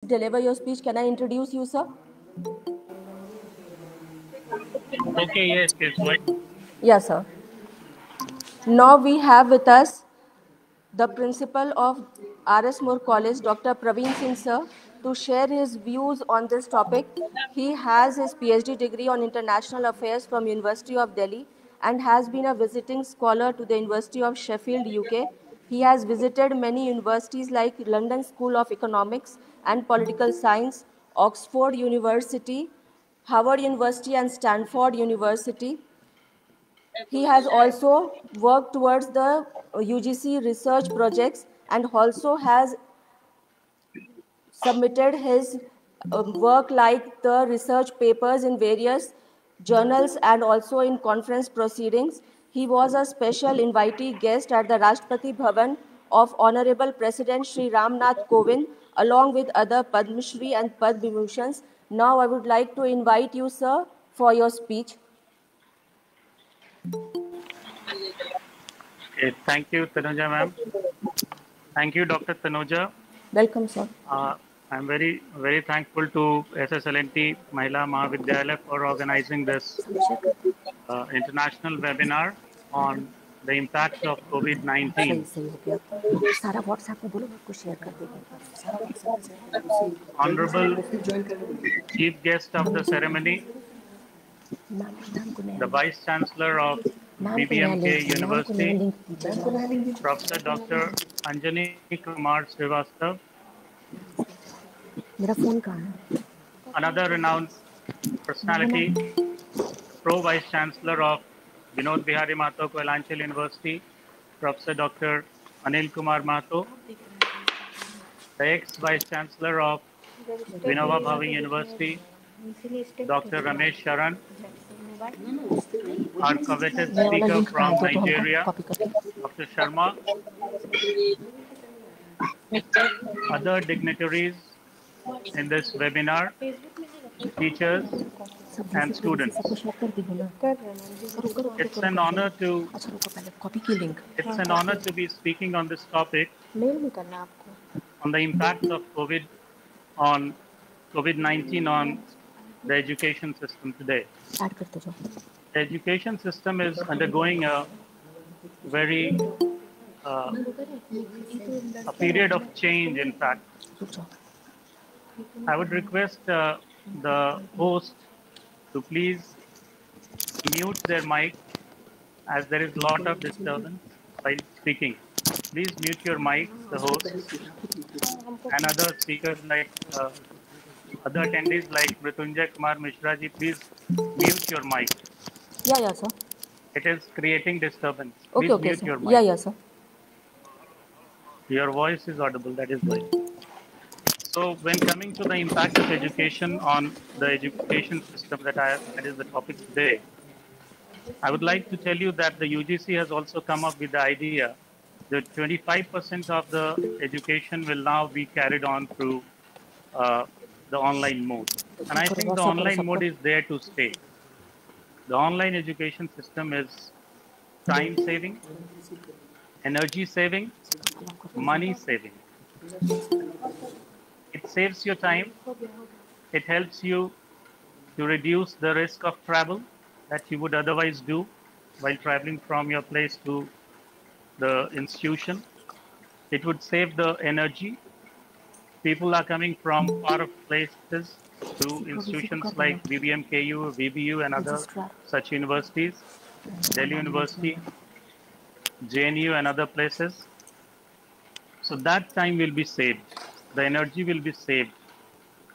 deliver your speech. Can I introduce you, sir? Okay, yes, right. Yes, sir. Now we have with us the principal of R.S. Moore College, Dr. Praveen Singh, sir, to share his views on this topic. He has his PhD degree on International Affairs from University of Delhi and has been a visiting scholar to the University of Sheffield, UK. He has visited many universities like London School of Economics and Political Science, Oxford University, Harvard University and Stanford University. He has also worked towards the UGC research projects and also has submitted his work like the research papers in various journals and also in conference proceedings. He was a special invitee guest at the Rashtrapati Bhavan of Honorable President Sri Ramnath Kovind along with other Padma Shri and Padma Vibhushans. Now I would like to invite you, sir, for your speech. Okay, thank you, Tanuja ma'am. Thank you, Dr. Tanuja. Welcome, sir. I'm very thankful to S.S.L.N.T. Mahila Mahavidyalaya for organizing this international webinar on the impact of COVID-19. Honorable Chief Guest of the ceremony, the Vice Chancellor of BBMK University, Professor Dr. Anjani Kumar Srivastav, another renowned personality, Pro Vice Chancellor of Vinod Bihari Mahato Koilanchal University, Professor Dr. Anil Kumar Mahato, the ex-Vice Chancellor of Vinoba Bhave University, Dr. Ramesh Sharan, our coveted speaker from Nigeria, Dr. Sharma, other dignitaries in this webinar, teachers and students. It's an honor to be speaking on this topic on the impact of COVID-19 on the education system today. The education system is undergoing a very a period of change. In fact, I would request the host to please mute their mic as there is a lot of disturbance while speaking. Please mute your mic, the host, and other speakers like other attendees like Mritunjay Kumar Mishra ji. Please mute your mic. Yeah, sir. It is creating disturbance. Okay, Please okay, mute sir. your mic. Yeah, sir. Your voice is audible, that is why. So when coming to the impact of education on the education system, that is the topic today, I would like to tell you that the UGC has also come up with the idea that 25% of the education will now be carried on through the online mode. And I think the online mode is there to stay. The online education system is time saving, energy saving, money saving. It saves your time. It helps you to reduce the risk of travel that you would otherwise do while traveling from your place to the institution. It would save the energy. People are coming from far off places to institutions like BBMKU, VBU, and other such universities, Delhi University, JNU, and other places. So that time will be saved. The energy will be saved.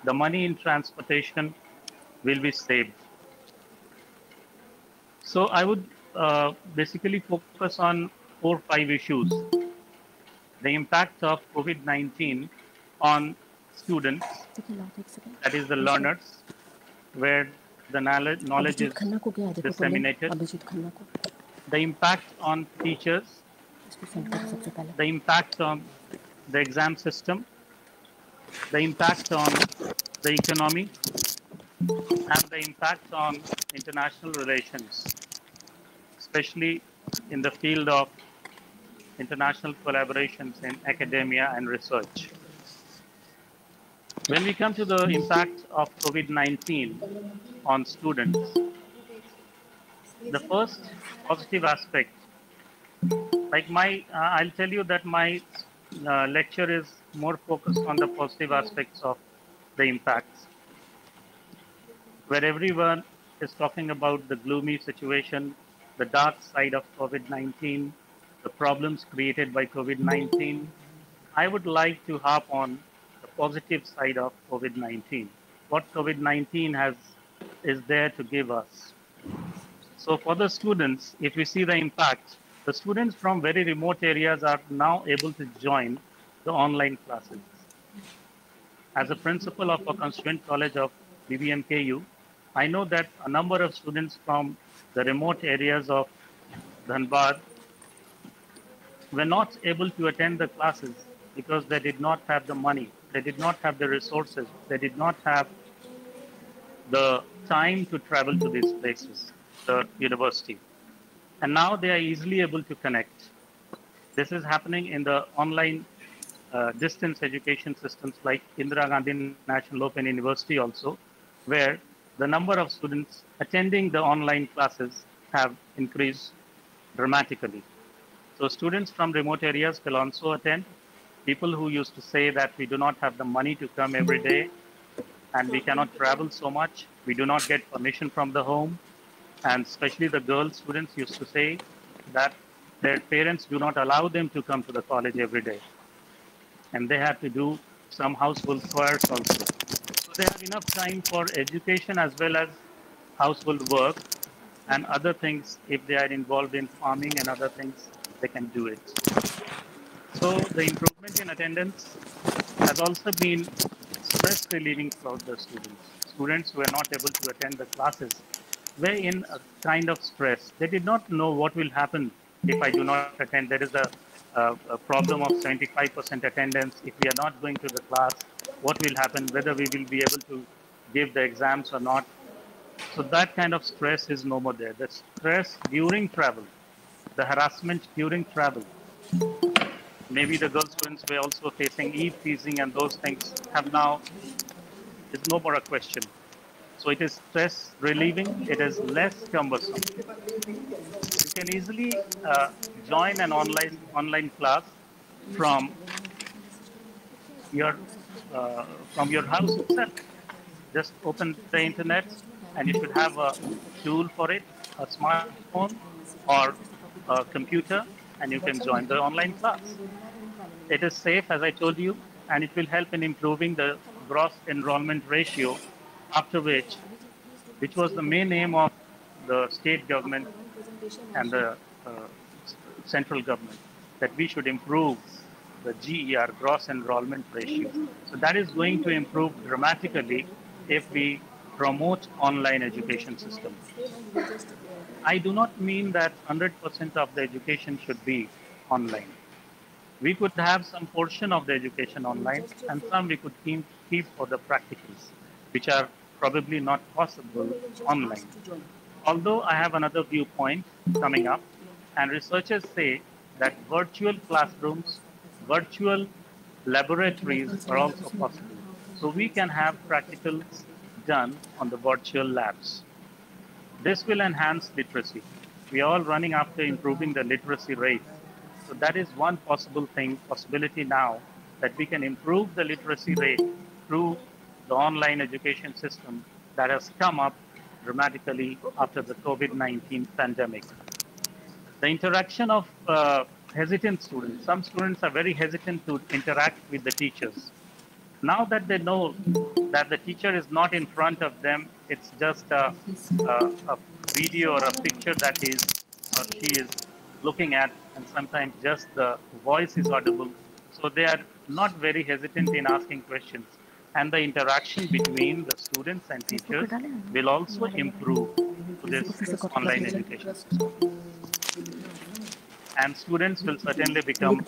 The money in transportation will be saved. So I would basically focus on 4 or 5 issues. The impact of COVID-19 on students, that is the learners, where the knowledge is disseminated. The impact on teachers, the impact on the exam system, the impact on the economy, and the impact on international relations, especially in the field of international collaborations in academia and research. When we come to the impact of COVID-19 on students, the first positive aspect, like I'll tell you that my lecture is more focused on the positive aspects of the impacts, where everyone is talking about the gloomy situation, the dark side of COVID-19, the problems created by COVID-19. I would like to harp on the positive side of COVID-19, what COVID-19 is there to give us. So for the students, if we see the impact, the students from very remote areas are now able to join the online classes. As a principal of a constituent college of BBMKU, I know that a number of students from the remote areas of Dhanbad were not able to attend the classes because they did not have the money, they did not have the resources, they did not have the time to travel to these places, the university. And now they are easily able to connect. This is happening in the online distance education systems like Indira Gandhi National Open University also, where the number of students attending the online classes have increased dramatically. So students from remote areas will also attend. People who used to say that we do not have the money to come every day and we cannot travel so much, we do not get permission from the home, and especially the girl students used to say that their parents do not allow them to come to the college every day and they have to do some household chores also. So they have enough time for education as well as household work and other things. If they are involved in farming and other things, they can do it. So the improvement in attendance has also been stress relieving for the students. Students who were not able to attend the classes were in a kind of stress. They did not know what will happen if I do not attend. There is a problem of 75% attendance. If we are not going to the class, what will happen? Whether we will be able to give the exams or not. So that kind of stress is no more there. The stress during travel, the harassment during travel, maybe the girl students were also facing e-teasing and those things have now is no more a question. So it is stress relieving. It is less cumbersome. You can easily join an online class from your from your house itself. Just open the internet, and you should have a tool for it, a smartphone or a computer, and you can join the online class. It is safe, as I told you, and it will help in improving the gross enrollment ratio, after which was the main aim of the state government and the uh, central government, that we should improve the GER, gross enrollment ratio. So that is going to improve dramatically if we promote online education system. I do not mean that 100% of the education should be online. We could have some portion of the education online and some we could keep for the practicals, which are probably not possible online. Although I have another viewpoint coming up, and researchers say that virtual classrooms, virtual laboratories are also possible. So we can have practicals done on the virtual labs. This will enhance literacy. We are all running after improving the literacy rates. So that is one possibility now, that we can improve the literacy rate through the online education system that has come up dramatically after the COVID-19 pandemic. The interaction of hesitant students. Some students are very hesitant to interact with the teachers. Now that they know that the teacher is not in front of them, it's just a video or a picture that is or she is looking at, and sometimes just the voice is audible. So they are not very hesitant in asking questions. And the interaction between the students and teachers will also improve to this online education system. And students will certainly become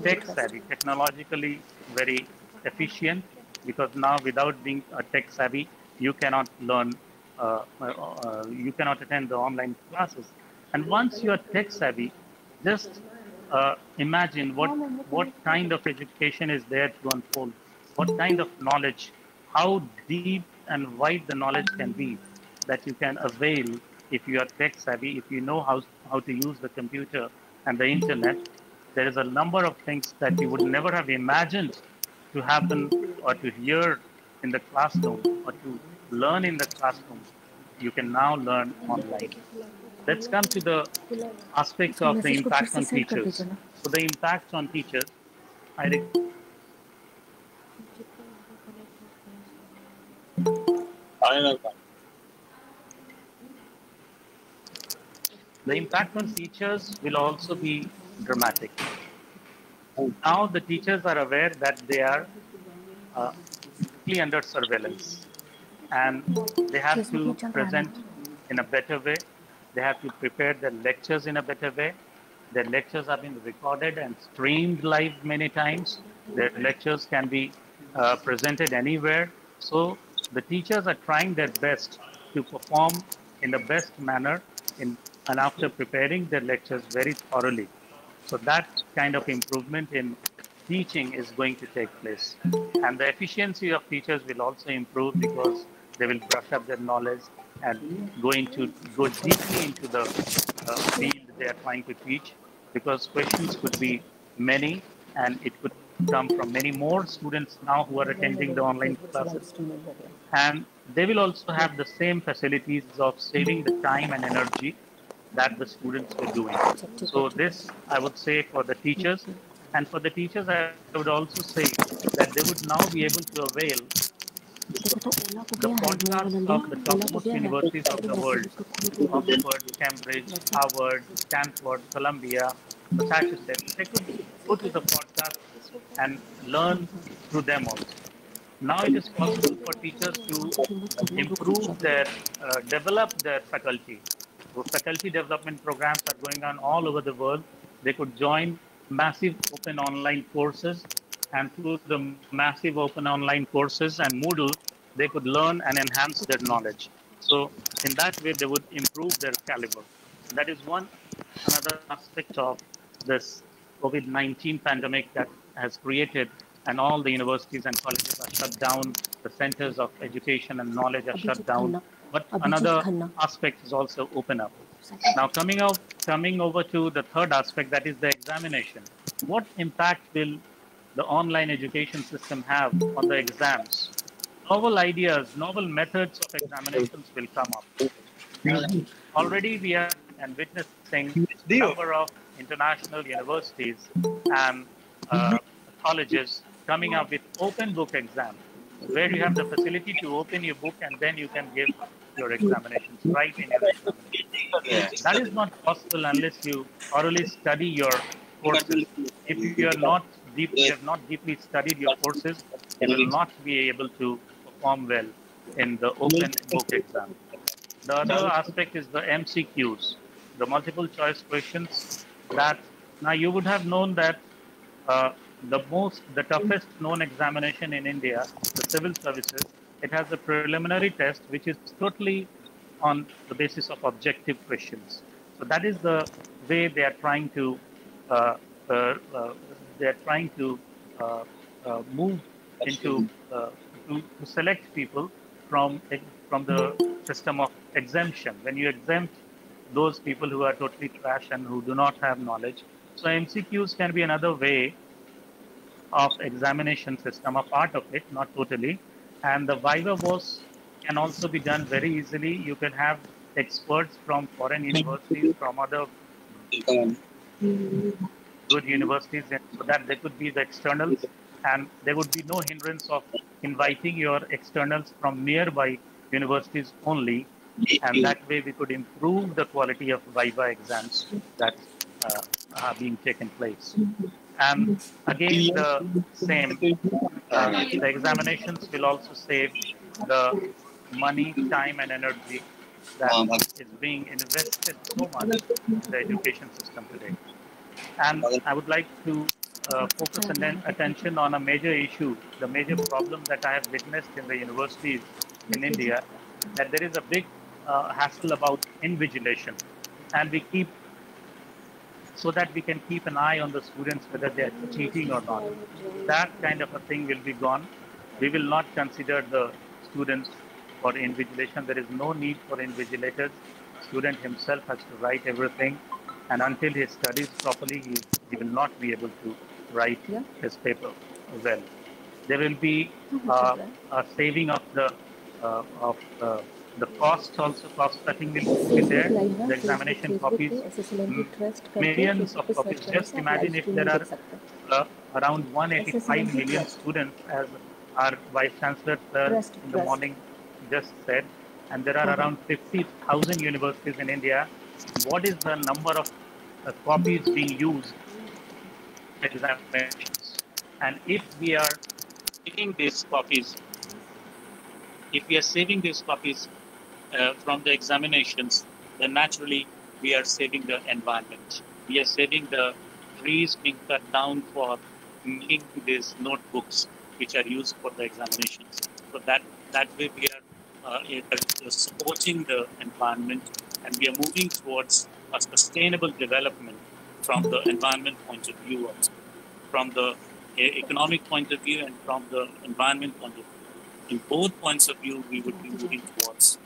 tech savvy, technologically very efficient, because now without being a tech savvy, you cannot learn, you cannot attend the online classes. And once you are tech savvy, just imagine what kind of education is there to unfold. what kind of knowledge, how deep and wide the knowledge can be that you can avail if you are tech savvy, if you know how to use the computer and the internet. There is a number of things that you would never have imagined to happen or to hear in the classroom or to learn in the classroom. You can now learn online. Let's come to the aspects of the impact on teachers. So the impact on teachers, I the impact on teachers will also be dramatic. Now the teachers are aware that they are under surveillance and they have to present in a better way. They have to prepare their lectures in a better way. Their lectures have been recorded and streamed live many times. Their lectures can be presented anywhere. So the teachers are trying their best to perform in the best manner and after preparing their lectures very thoroughly. So that kind of improvement in teaching is going to take place. And the efficiency of teachers will also improve because they will brush up their knowledge and go deeply into the field they are trying to teach, because questions could be many and it could come from many more students now who are attending the online classes. And they will also have the same facilities of saving the time and energy that the students were doing. So this, I would say, for the teachers. And for the teachers, I would also say that they would now be able to avail the podcasts of the topmost universities of the world, Oxford, Cambridge, Harvard, Stanford, Columbia, Massachusetts. They could go to the podcast and learn through them also. Now it is possible for teachers to improve their, develop their faculty. So faculty development programs are going on all over the world. They could join massive open online courses, and through the massive open online courses and Moodle, they could learn and enhance their knowledge. So in that way, they would improve their caliber. That is one another aspect of this COVID-19 pandemic that has created, and all the universities and colleges are shut down. The centers of education and knowledge are shut down. But another aspect is also open up. Now, coming over to the third aspect, that is the examination. What impact will the online education system have on the exams? Novel ideas, novel methods of examinations will come up. Already we are and witnessing a number of international universities and colleges coming up with open book exams, where you have the facility to open your book and then you can give your examinations, write in your examinations. That is not possible unless you thoroughly study your courses. If you have not deeply studied your courses, you will not be able to perform well in the open book exam. The other aspect is the MCQs, the multiple choice questions. That now you would have known that uh, the toughest known examination in India, the civil services, it has a preliminary test which is totally on the basis of objective questions. So that is the way they are trying to uh, uh, uh, uh, move into to select people from from the system of exemption. When you exempt those people who are totally trash and who do not have knowledge, so MCQs can be another way of examination system, a part of it, not totally. And the Viva was can also be done very easily. You can have experts from foreign universities, from other good universities, and so that they could be the externals, and there would be no hindrance of inviting your externals from nearby universities only, and that way we could improve the quality of Viva exams that uh, are being taken place. And again, the same, the examinations will also save the money, time, and energy that is being invested so much in the education system today. And I would like to focus and then attention on a major issue, the major problem that I have witnessed in the universities in India, that there is a big hassle about invigilation, and we keep so that we can keep an eye on the students whether they are cheating or not. That kind of a thing will be gone. We will not consider the students for invigilation. There is no need for invigilators. Student himself has to write everything, and until he studies properly, he will not be able to write Yeah. his paper well. There will be Mr. Brand. a saving of the cost also. Cost cutting will be Facebook there. Live है, The Facebook examination Facebook पे copies, SSLNT trust करके millions Facebook of पे search copies. करने Just से आप live imagine if there streaming are देख सकते हैं. around 185 SSLNT million trust students, as our Vice Chancellor Sir trust in the trust. morning just said, and there are हाँ हाँ. around 50,000 universities in India. What is the number of copies being used in examinations? And if we are taking these copies, if we are saving these copies from the examinations, then naturally we are saving the environment. We are saving the trees being cut down for making these notebooks which are used for the examinations. So that way we are supporting the environment, and we are moving towards a sustainable development from the environment point of view, also, from the economic point of view and from the environment point of view. In both points of view, we would be moving towards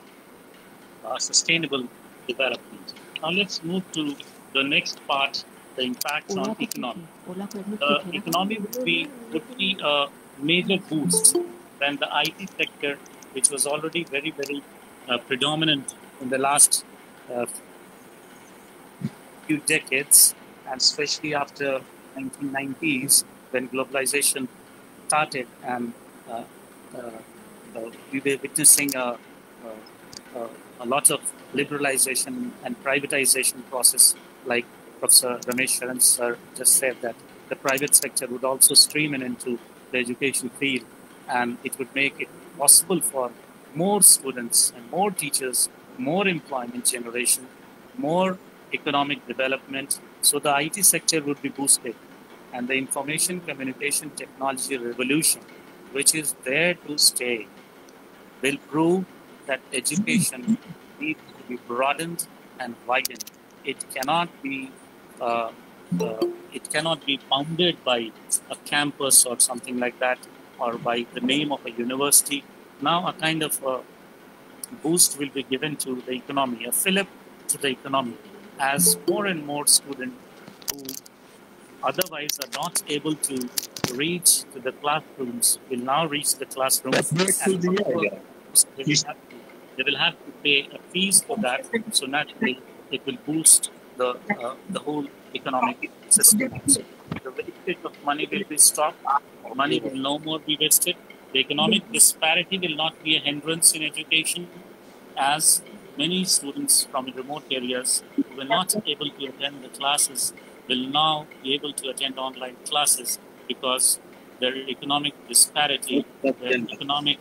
sustainable development. Now let's move to the next part, the impacts Ola on को की economy. थी, ओला को admit की The थी ना. economy would be a major boost when the IT sector, which was already very predominant in the last uh, few decades, and especially after 1990s when globalization started, and uh, uh, we were witnessing a lot of liberalization and privatization process, like Professor Ramesh Sharan sir just said, that the private sector would also stream in into the education field, and it would make it possible for more students and more teachers, more employment generation, more economic development. So the IT sector would be boosted, and the information communication technology revolution, which is there to stay, will prove that education needs to be broadened and widened. It cannot be uh, it cannot be bounded by a campus or something like that, or by the name of a university. Now, a kind of boost will be given to the economy, a fillip to the economy, as more and more students who otherwise are not able to reach to the classrooms will now reach the classrooms, and they will have to pay a fees for that. So naturally, it will boost the whole economic system also. The wastage of money will be stopped. Money will no more be wasted. The economic disparity will not be a hindrance in education, as many students from remote areas who were not able to attend the classes will now be able to attend online classes, because their economic disparity, their economic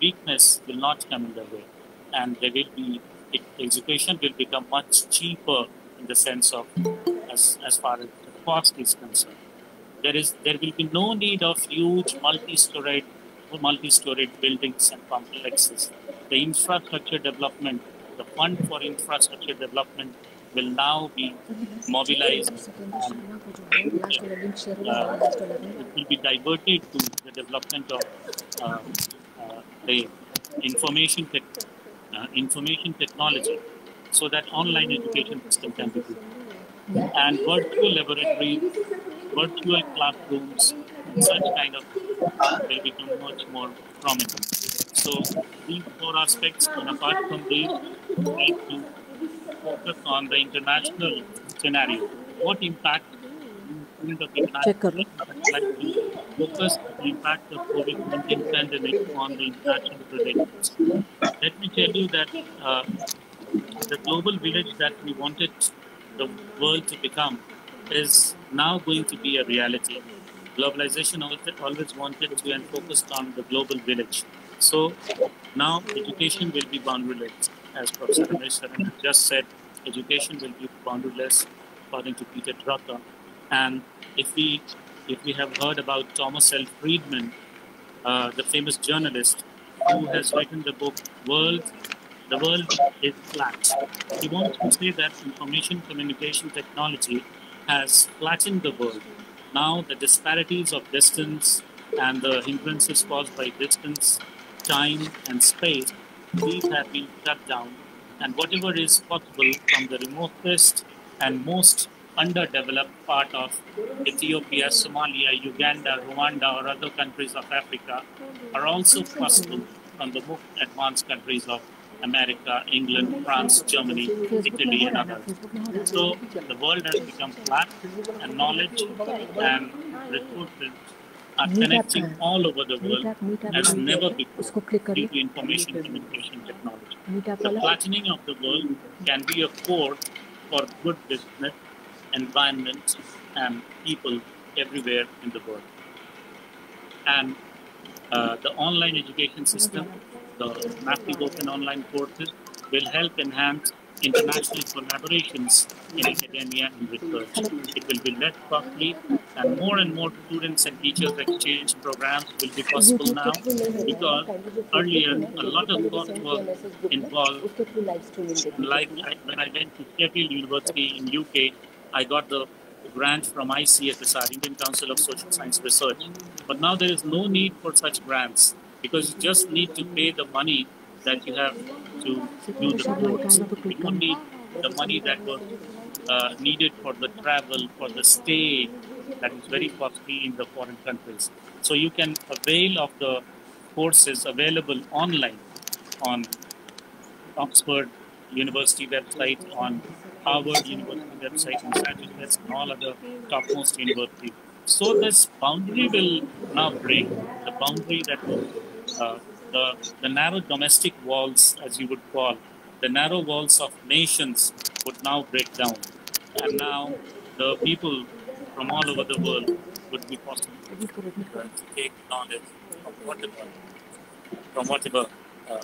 weakness will not come in their way. And there will be, education will become much cheaper in the sense of, as far as the cost is concerned. There will be no need of huge multi-storied buildings and complexes. The infrastructure development, the fund for infrastructure development will now be mobilized, and it will be diverted to the development of the information information technology, so that online education system can be built, and virtual laboratories, virtual classrooms, such kind of will become much more prominent. So these four aspects, and apart from these, we like to focus on the international scenario. What impact in the field of check international कर लो. relations? I would like to focus the impact of COVID-19 pandemic on the international relations. Let me tell you that uh, the global village that we wanted the world to become is now going to be a reality. Globalization always wanted to and focused on the global village. So now education will be boundaryless. As Professor Ramesh Saran has just said, education will be boundaryless according to Peter Drucker. And if we if we have heard about Thomas L. Friedman, the famous journalist who has written the book The World is Flat. He wants to say that information communication technology has flattened the world. Now the disparities of distance, and the hindrances caused by distance, time, and space, these have been cut down. And whatever is possible from the remotest and most underdeveloped part of Ethiopia, Somalia, Uganda, Rwanda, or other countries of Africa are also possible from the most advanced countries of America, England, France, Germany, Italy, and others. So the world has become flat, and knowledge and resources are connecting all over the world as never before due to information communication technology. The flattening of the world can be a core for good business, environment, and people everywhere in the world. And the online education system, the massive open online courses, will help enhance international collaborations in academia and research. It will be less costly, and more students and teachers exchange programs will be possible now, because earlier a lot of cost was involved. Like when I went to Sheffield University in UK, I got the grant from ICSSR, Indian Council of Social Science Research. But now there is no need for such grants, because you just need to pay the money that you have to do the course. You don't need the money that was needed for the travel, for the stay, that is very costly in the foreign countries. So you can avail of the courses available online on Oxford University website, on Harvard University website, Massachusetts, and all other topmost universities. So this boundary will now break. The boundary that was the narrow domestic walls, as you would call, the narrow walls of nations would now break down, and now the people from all over the world would be possible to take knowledge from whatever uh,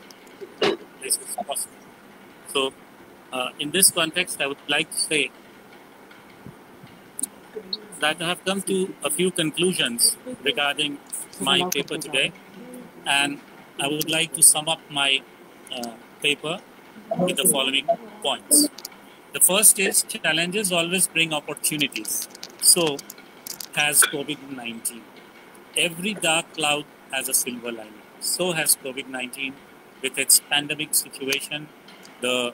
place is possible. So, in this context, I would like to say that I have come to a few conclusions regarding my paper today, and I would like to sum up my paper with the following points. The first is, challenges always bring opportunities. So has COVID-19. Every dark cloud has a silver lining. So has COVID-19 with its pandemic situation, the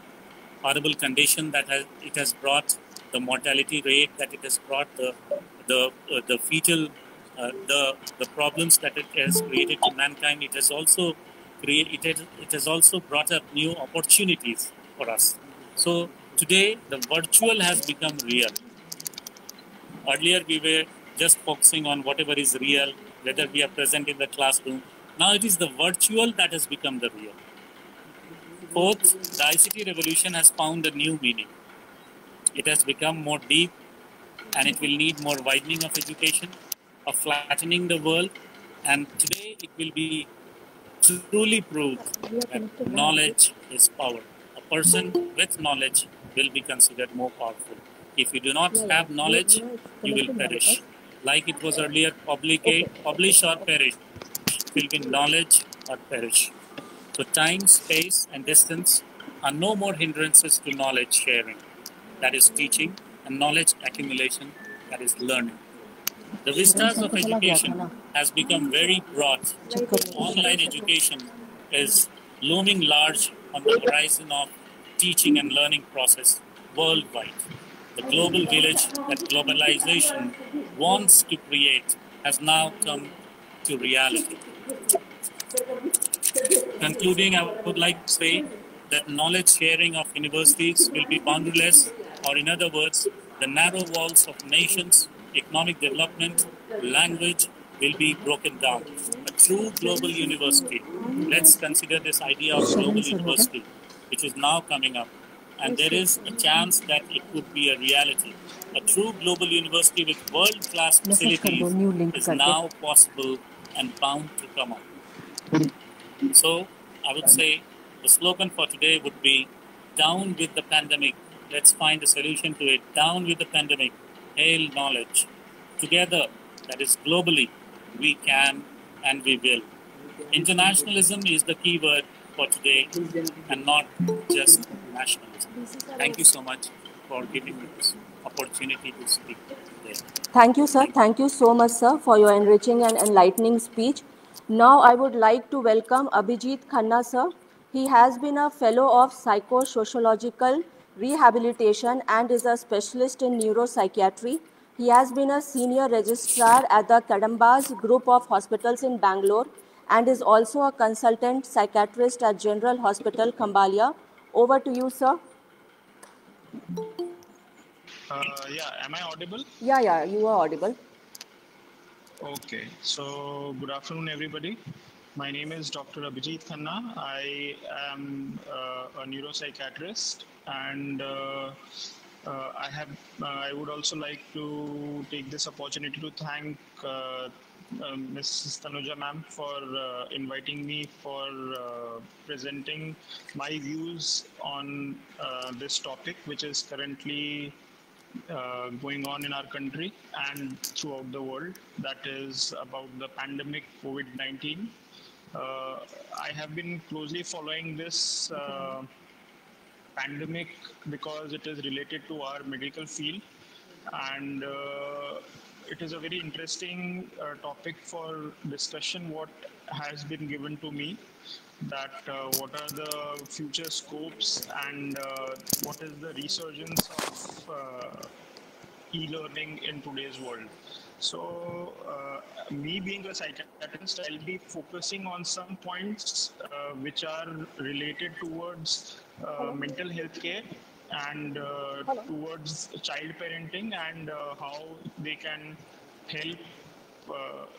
horrible condition that it has brought, the mortality rate that it has brought, the fetal, the problems that it has created to mankind. It has also it has also brought up new opportunities for us. So today the virtual has become real. Earlier we were just focusing on whatever is real, whether we are present in the classroom. Now it is the virtual that has become the real. Fourth, the ICT revolution has found a new meaning. It has become more deep, and it will need more widening of education, of flattening the world, and today it will be truly proved that knowledge is power. A person with knowledge will be considered more powerful. If you do not have knowledge, you will perish. Like it was earlier, publish or perish. It will be knowledge or perish. So time, space, and distance are no more hindrances to knowledge sharing, that is teaching, and knowledge accumulation, that is learning. The vistas of education has become very broad. Online education is looming large on the horizon of teaching and learning process worldwide. The global village that globalization wants to create has now come to reality. Concluding, I would like to say that knowledge sharing of universities will be boundaryless, or in other words, the narrow walls of nations, economic development, language will be broken down. A true global university, let's consider this idea of global university, which is now coming up, and there is a chance that it could be a reality. A true global university with world-class facilities is now possible and bound to come up. So I would say the slogan for today would be down with the pandemic. Let's find a solution to it. Down with the pandemic. Hail knowledge. Together, that is globally, we can and we will. Internationalism is the key word for today, and not just nationalism. Thank you so much for giving me this. opportunity to speak today. Thank you, sir. Thank you so much, sir, for your enriching and enlightening speech. Now, I would like to welcome Abhijit Khanna, sir. He has been a fellow of psychosociological rehabilitation and is a specialist in neuropsychiatry. He has been a senior registrar at the Kadambas Group of Hospitals in Bangalore and is also a consultant psychiatrist at General Hospital, Kambalia. Over to you, sir. Yeah, am I audible? Yeah, you are audible. Okay, so good afternoon, everybody. My name is Dr. Abhijit Khanna. I am a neuropsychiatrist, and I would also like to take this opportunity to thank Mrs. Tanuja ma'am for inviting me for presenting my views on this topic, which is currently going on in our country and throughout the world. That is about the pandemic COVID-19. I have been closely following this pandemic because it is related to our medical field, and it is a very interesting topic for discussion. What has been given to me, that what are the future scopes, and what is the resurgence of e-learning in today's world. So, me being a psychiatrist, I'll be focusing on some points which are related towards mental health care and towards child parenting, and how they can help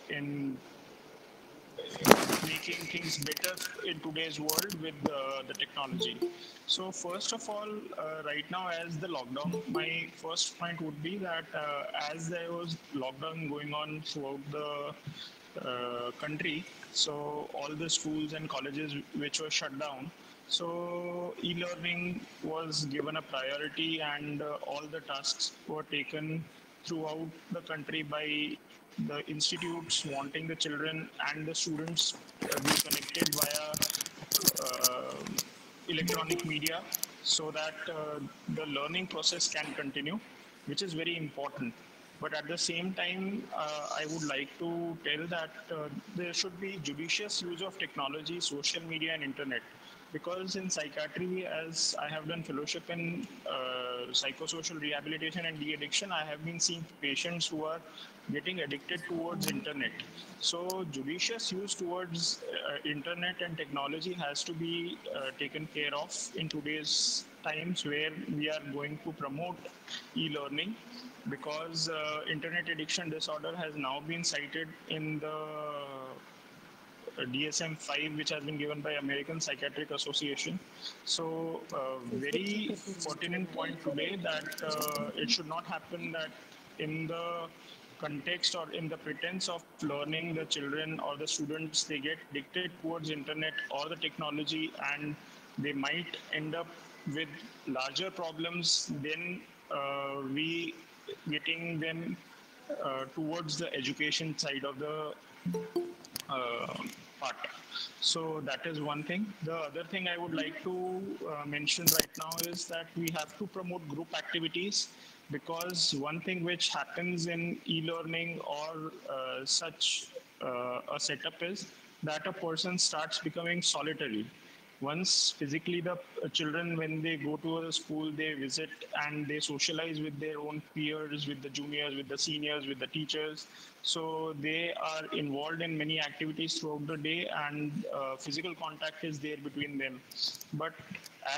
in making things better in today's world with the technology. So first of all, right now as the lockdown, my first point would be that as there was lockdown going on throughout the country, so all the schools and colleges which were shut down, so e-learning was given a priority, and all the tasks were taken throughout the country by the institutes wanting the children and the students be connected via uh, electronic media, so that the learning process can continue, which is very important. But at the same time, I would like to tell that there should be judicious use of technology, social media, and internet. Because in psychiatry, as I have done fellowship in psychosocial rehabilitation and de-addiction, I have been seeing patients who are getting addicted towards internet. So judicious use towards internet and technology has to be taken care of in today's times, where we are going to promote e-learning, because internet addiction disorder has now been cited in the DSM-5, which has been given by American Psychiatric Association. So, very pertinent point today, that it should not happen that in the context or in the pretense of learning, the children or the students, they get addicted towards internet or the technology, and they might end up with larger problems than we getting them towards the education side of the uh, part. So that is one thing. The other thing I would like to mention right now is that we have to promote group activities, because one thing which happens in e-learning or such a setup is that a person starts becoming solitary. Once physically the children, when they go to a school, they visit and they socialize with their own peers, with the juniors, with the seniors, with the teachers. So they are involved in many activities throughout the day, and physical contact is there between them. But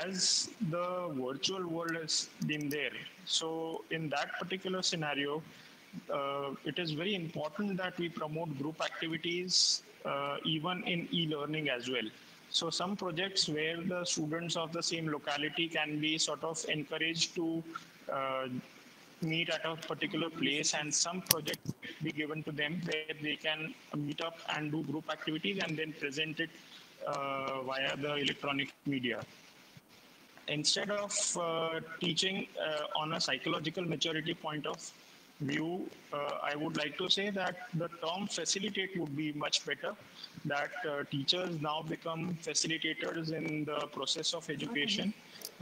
as the virtual world has been there, so in that particular scenario, it is very important that we promote group activities even in e-learning as well. So some projects where the students of the same locality can be sort of encouraged to uh, meet at a particular place, and some project be given to them where they can meet up and do group activities and then present it via the electronic media. Instead of teaching on a psychological maturity point of view, I would like to say that the term facilitate would be much better, that teachers now become facilitators in the process of education,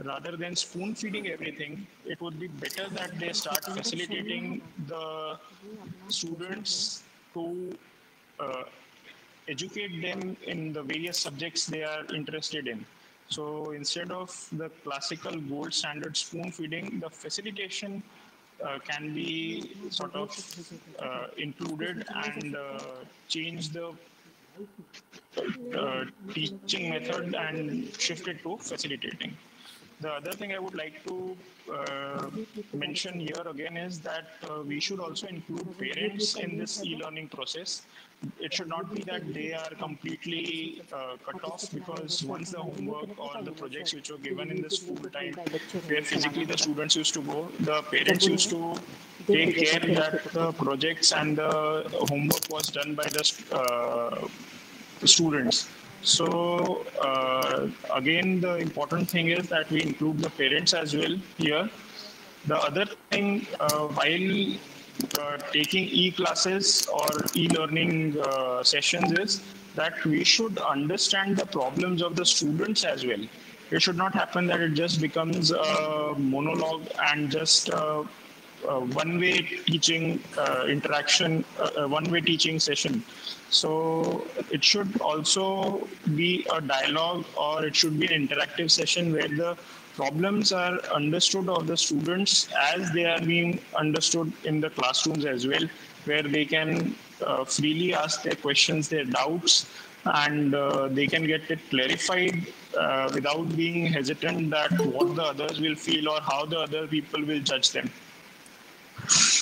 rather than spoon feeding everything, it would be better that they start facilitating the students to uh, educate them in the various subjects they are interested in. So instead of the classical gold standard spoon feeding, the facilitation can be sort of included and change the teaching method and shift it to facilitating. The other thing I would like to mention here again is that we should also include parents in this e-learning process. It should not be that they are completely cut off, because once the homework or the projects which were given in the school time, where physically the students used to go, the parents used to take care that the projects and the homework was done by the students. So again, the important thing is that we include the parents as well here. The other thing, while taking e-classes or e-learning sessions, is that we should understand the problems of the students as well. It should not happen that it just becomes a monologue and just one-way teaching interaction, one-way teaching session. So it should also be a dialogue, or it should be an interactive session where the problems are understood of the students as they are being understood in the classrooms as well, where they can freely ask their questions, their doubts, and they can get it clarified without being hesitant that what the others will feel or how the other people will judge them.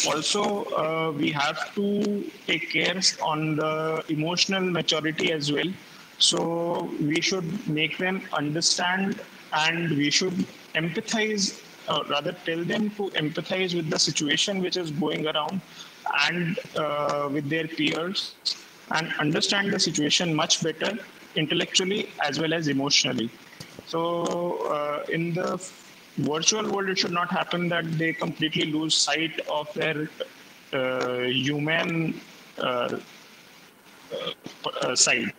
Also, we have to take care on the emotional maturity as well. So we should make them understand, and we should empathize, rather tell them to empathize with the situation which is going around, and with their peers, and understand the situation much better intellectually as well as emotionally. So in the virtual world, it should not happen that they completely lose sight of their human side.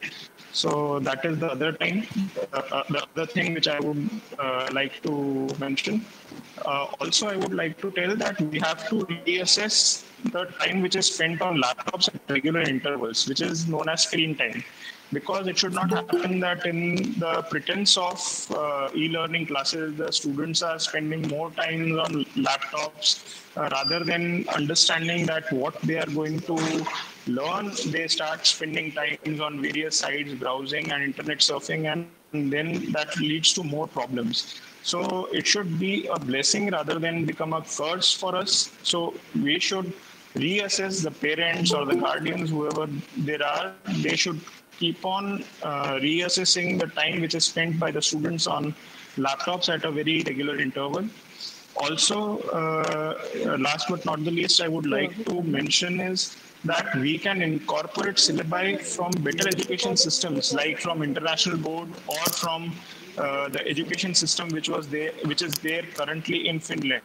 So that is the other thing. The other thing which I would like to mention. Also, I would like to tell that we have to reassess the time which is spent on laptops at regular intervals, which is known as screen time, because it should not happen that in the pretense of e-learning classes, the students are spending more time on laptops rather than understanding that what they are going to learn. They start spending time on various sites, browsing and internet surfing, and then that leads to more problems. So it should be a blessing rather than become a curse for us. So we should reassess, the parents or the guardians, whoever there are, they should keep on reassessing the time which is spent by the students on laptops at a very regular interval. Also, last but not the least, I would like to mention is that we can incorporate syllabi from better education systems, like from international board or from the education system which is there currently in Finland.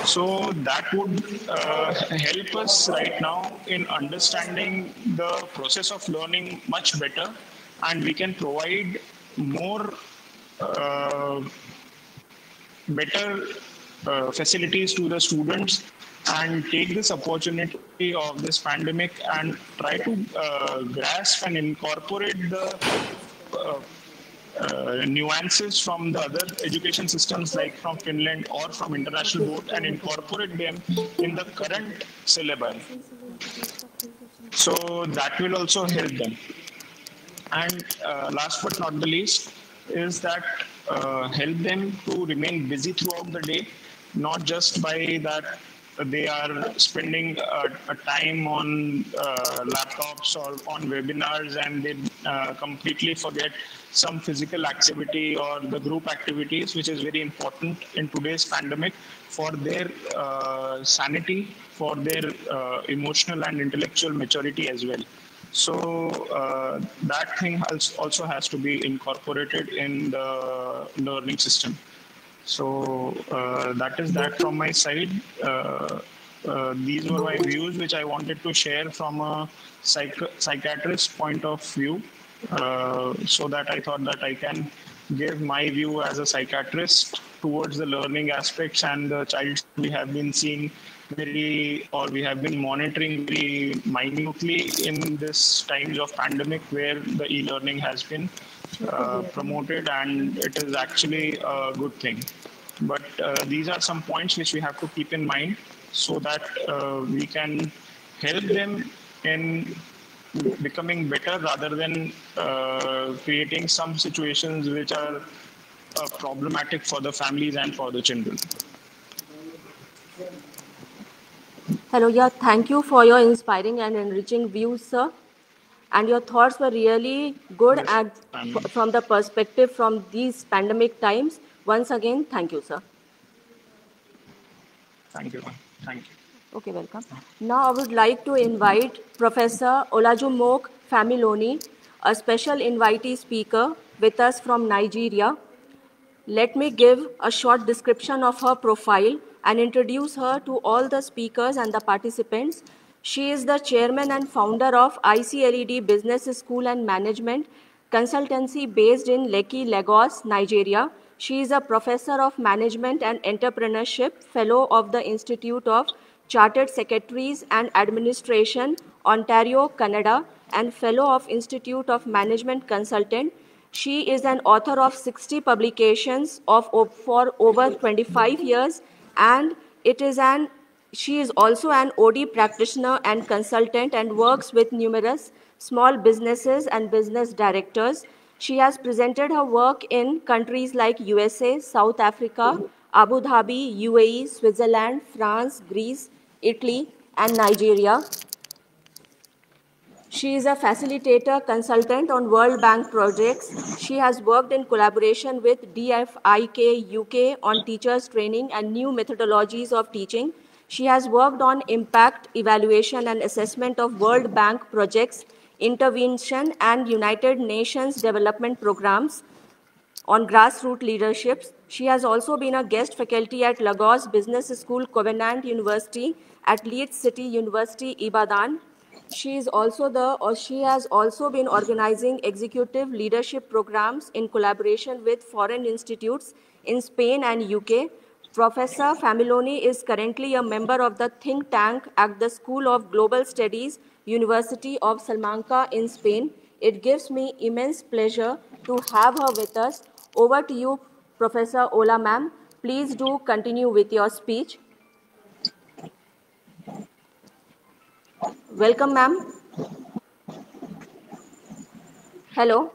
So that would help us right now in understanding the process of learning much better, and we can provide more uh, better facilities to the students, and take this opportunity of this pandemic and try to grasp and incorporate the uh, nuances from the other education systems, like from Finland or from international board, and incorporate them in the current syllabi. So that will also help them. And last but not the least is that help them to remain busy throughout the day, not just by that they are spending a time on laptops or on webinars, and they completely forget some physical activity or the group activities, which is very important in today's pandemic for their sanity, for their emotional and intellectual maturity as well. So that thing also has to be incorporated in the learning system. So that is that from my side. These were my views, which I wanted to share from a psychiatrist point of view. So that I thought that I can give my view as a psychiatrist towards the learning aspects and the child we have been seeing we have been monitoring very minutely in this times of pandemic where the e-learning has been promoted, and it is actually a good thing. But these are some points which we have to keep in mind so that we can help them in becoming better rather than creating some situations which are problematic for the families and for the children. Hello, yeah, thank you for your inspiring and enriching views, sir. And your thoughts were really good Yes, and ma'am. from the perspective from these pandemic times. Once again, thank you, sir. Thank you, ma'am. Thank you. Okay, welcome. Now I would like to invite Professor Olajumok Familoni, a special invitee speaker with us from Nigeria. Let me give a short description of her profile and introduce her to all the speakers and the participants. She is the chairman and founder of ICLED Business School and Management Consultancy based in Lekki, Lagos, Nigeria. She is a professor of management and entrepreneurship, fellow of the Institute of Chartered Secretaries and Administration, Ontario, Canada, and fellow of Institute of Management Consultant. She is an author of 60 publications for over 25 years, and she is also an OD practitioner and consultant and works with numerous small businesses and business directors. She has presented her work in countries like USA, South Africa, Abu Dhabi, UAE, Switzerland, France, Greece, Italy, and Nigeria. She is a facilitator consultant on World Bank projects. She has worked in collaboration with DFIK UK on teachers training and new methodologies of teaching. She has worked on impact evaluation and assessment of World Bank projects, intervention and United Nations development programs on grassroots leaderships. She has also been a guest faculty at Lagos Business School, Covenant University, at Leeds City University, Ibadan. She has also been organizing executive leadership programs in collaboration with foreign institutes in Spain and UK. Professor Familoni is currently a member of the think tank at the School of Global Studies, University of Salamanca in Spain. It gives me immense pleasure to have her with us. Over to you, Professor Ola ma'am. Please do continue with your speech. Welcome, ma'am. Hello.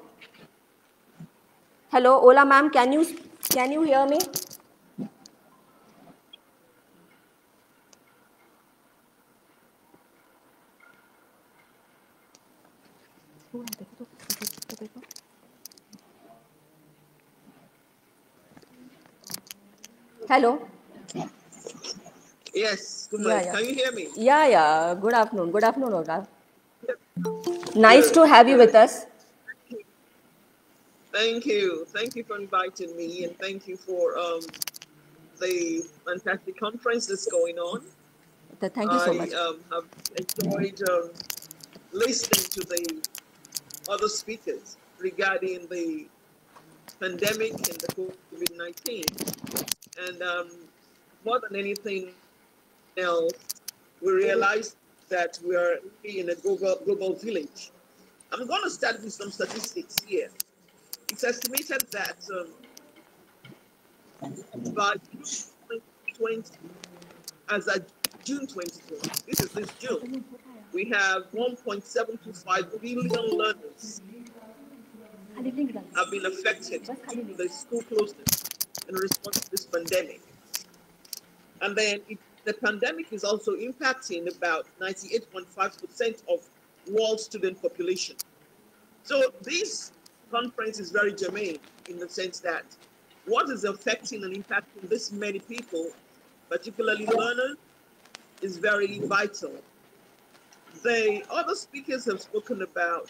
Hello, Ola ma'am, can you hear me? Hello. Yes, Kumari. Yeah. Can you hear me? Yeah. Good afternoon. Good afternoon, Ola. Nice to have you Good. with us. Thank you. Thank you for inviting me, and thank you for the fantastic conference that's going on. Thank you so much. I have enjoyed listening to the other speakers regarding the pandemic and the COVID-19. And more than anything else, we realize that we are in a global village. I'm going to start with some statistics here. It's estimated that by June 2020, as at June 2020, this June, we have 1.725 billion learners have been affected due to the school closeness in response to this pandemic. And then the pandemic is also impacting about 98.5% of world student population. So this conference is very germane in the sense that what is affecting and impacting this many people, particularly learners, is very vital. The other speakers have spoken about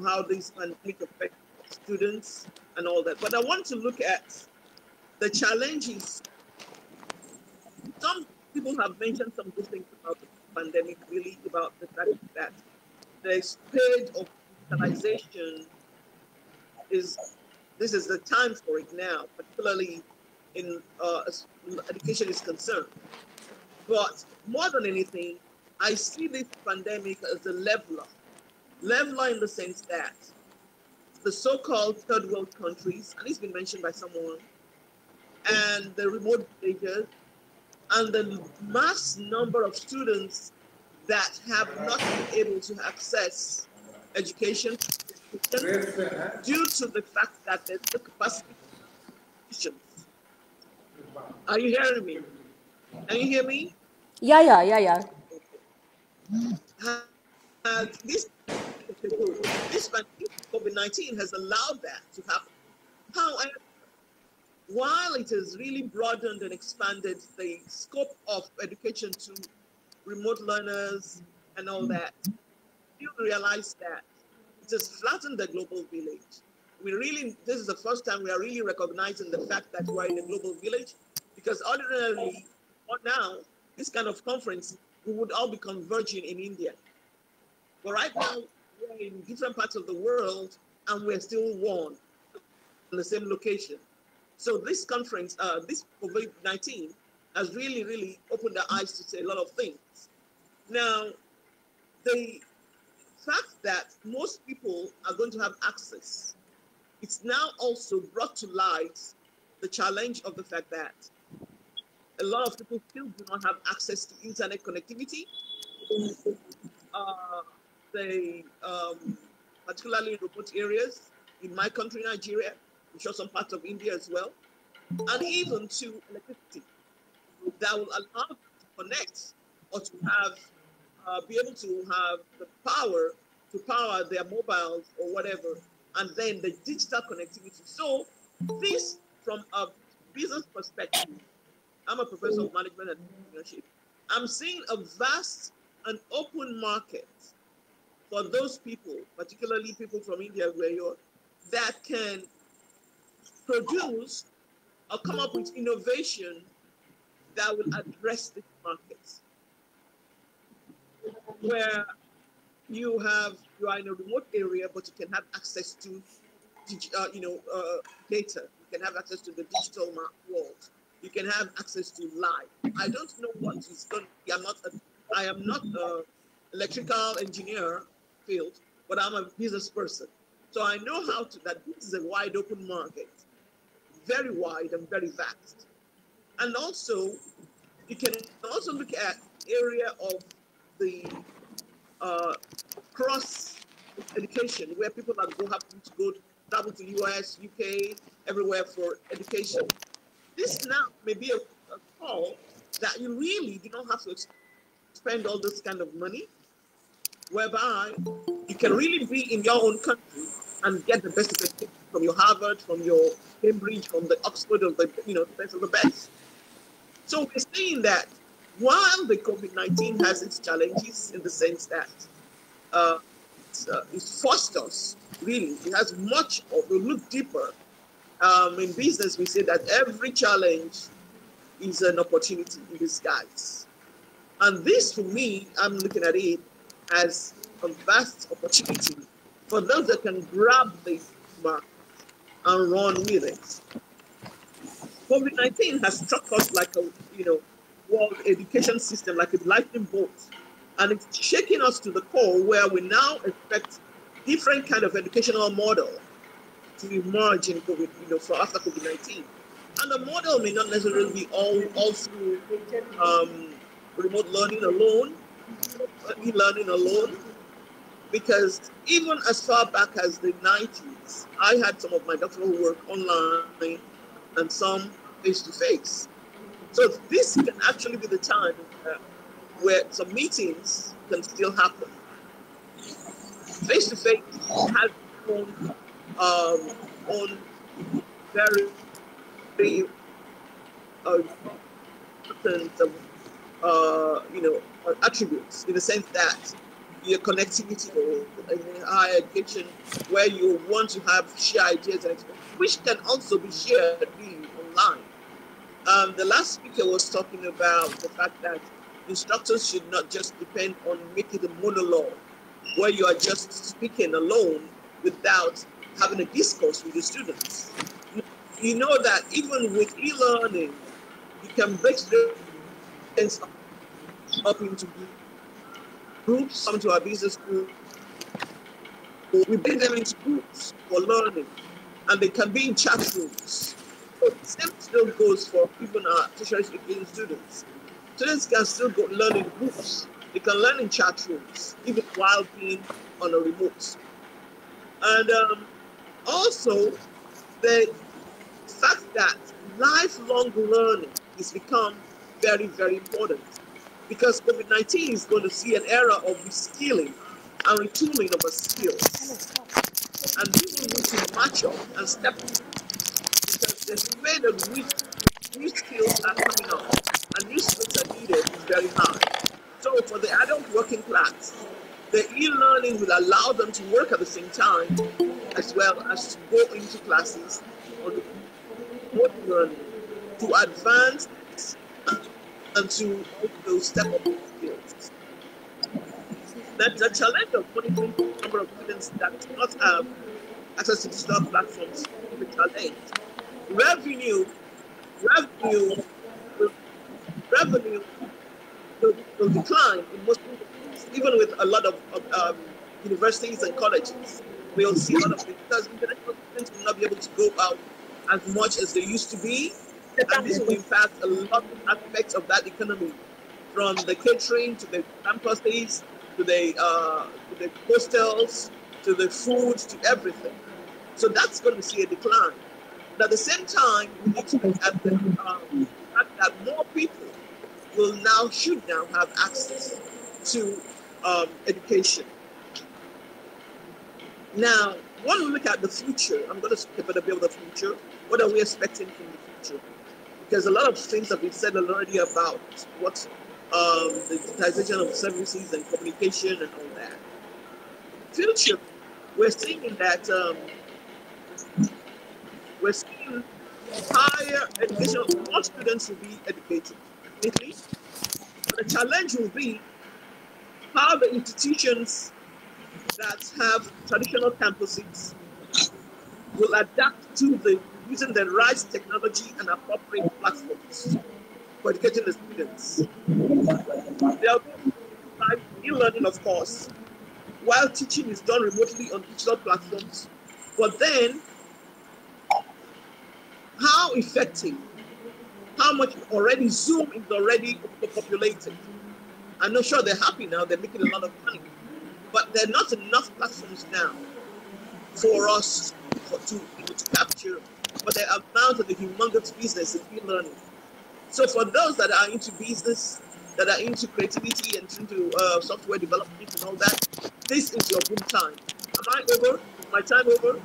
how this pandemic affects students and all that. But I want to look at the challenges. Some people have mentioned some good things about the pandemic, really about the fact that the speed of digitalization is this is the time for it now, particularly in as education is concerned. But more than anything, I see this pandemic as a leveler. Leveler in the sense that the so-called third world countries, and it's been mentioned by someone, and the remote villages, and the mass number of students that have not been able to access education due to the fact that there's no capacity. Are you hearing me? Can you hear me? Yeah, yeah, yeah, yeah. This COVID-19 has allowed that to happen. However, while it has really broadened and expanded the scope of education to remote learners and all that, you realize that it has flattened the global village. This is the first time we are really recognizing the fact that we're in a global village, because ordinarily, or now, this kind of conference, we would all be converging in India. But right now, we're in different parts of the world, and we're still one on the same location. So this conference, this COVID-19 has really, really opened our eyes to say a lot of things. Now, the fact that most people are going to have access, it's now also brought to light the challenge of the fact that a lot of people still do not have access to internet connectivity. Particularly in remote areas, in my country, Nigeria, I'm sure some parts of India as well, and even to electricity that will allow them to connect or to have, be able to have the power to power their mobiles or whatever, and then the digital connectivity. So this, from a business perspective, I'm a professor of management and entrepreneurship. I'm seeing a vast and open market for those people, particularly people from India, where you're, that can produce or come up with innovation that will address this market. Where you are in a remote area, but you can have access to, data. You can have access to the digital world. You can have access to live. I don't know what is going to be. I am not an electrical engineer field, but I'm a business person. So I know that this is a wide open market, very wide and very vast. And also, you can also look at area of the cross education, where people are happen to go travel to US, UK, everywhere for education. This now may be a call that you really do not have to spend all this kind of money, whereby you can really be in your own country and get the best education from your Harvard, from your Cambridge, from the Oxford, of the best of the best. So we're saying that while the COVID-19 has its challenges in the sense that it forced us, really, it has much of, we look deeper. In business, we say that every challenge is an opportunity in disguise. And this, for me, I'm looking at it as a vast opportunity for those that can grab this market and run with it. COVID-19 has struck us like a, world education system, like a lightning bolt. And it's shaking us to the core, where we now expect different kind of educational model to emerge in COVID, for after COVID-19. And the model may not necessarily be all through remote learning alone, e-learning alone, because even as far back as the 90s, I had some of my doctoral work online and some face-to-face. So this can actually be the time where some meetings can still happen. Face-to-face has on very important attributes, in the sense that your connectivity in higher education, where you want to have share ideas and which can also be shared really online. The last speaker was talking about the fact that instructors should not just depend on making a monologue, where you are just speaking alone without having a discourse with the students. You know that even with e-learning, you can break students up into groups, come to our business school. We bring them into groups for learning, and they can be in chat rooms. So the same still goes for even our tertiary education students. Students can still go learn in groups. They can learn in chat rooms, even while being on a remote. And also, the fact that lifelong learning has become very, very important, because COVID-19 is going to see an era of reskilling and retooling of our skills. And we will need to match up and step up, because the rate at which new skills are coming up and new skills are needed is very high. So for the adult working class, the e-learning will allow them to work at the same time, as well as to go into classes on the remote learning to advance and to also step up their skills. That's a challenge of monitoring the number of students that do not have access to digital platforms is a challenge. Revenue, revenue, revenue will decline in most universities, even with a lot of universities and colleges. We'll see a lot of things because international students will not be able to go out as much as they used to be, and this will impact a lot of aspects of that economy, from the catering to the campuses to the hostels to the food to everything. So that's going to see a decline. But at the same time, we need to look at the fact that more people should now have access to education. Now, when we look at the future, I'm going to speak a bit of the future. What are we expecting from the future? Because a lot of things have been said already about what the digitization of services and communication and all that. Future, we're seeing that we're seeing higher education. More students will be educated, definitely. But the challenge will be how the institutions that have traditional campuses will adapt to using the right technology and appropriate platforms for educating the students. There will be e-learning, of course, while teaching is done remotely on digital platforms. But then, how effective? How much already Zoom is already populated? I'm not sure they're happy now. They're making a lot of money, but there are not enough platforms now for us to capture. But the amount of the humongous business in e-learning. So for those that are into business, that are into creativity and into software development and all that, this is your boom time. Am I over? Is my time over?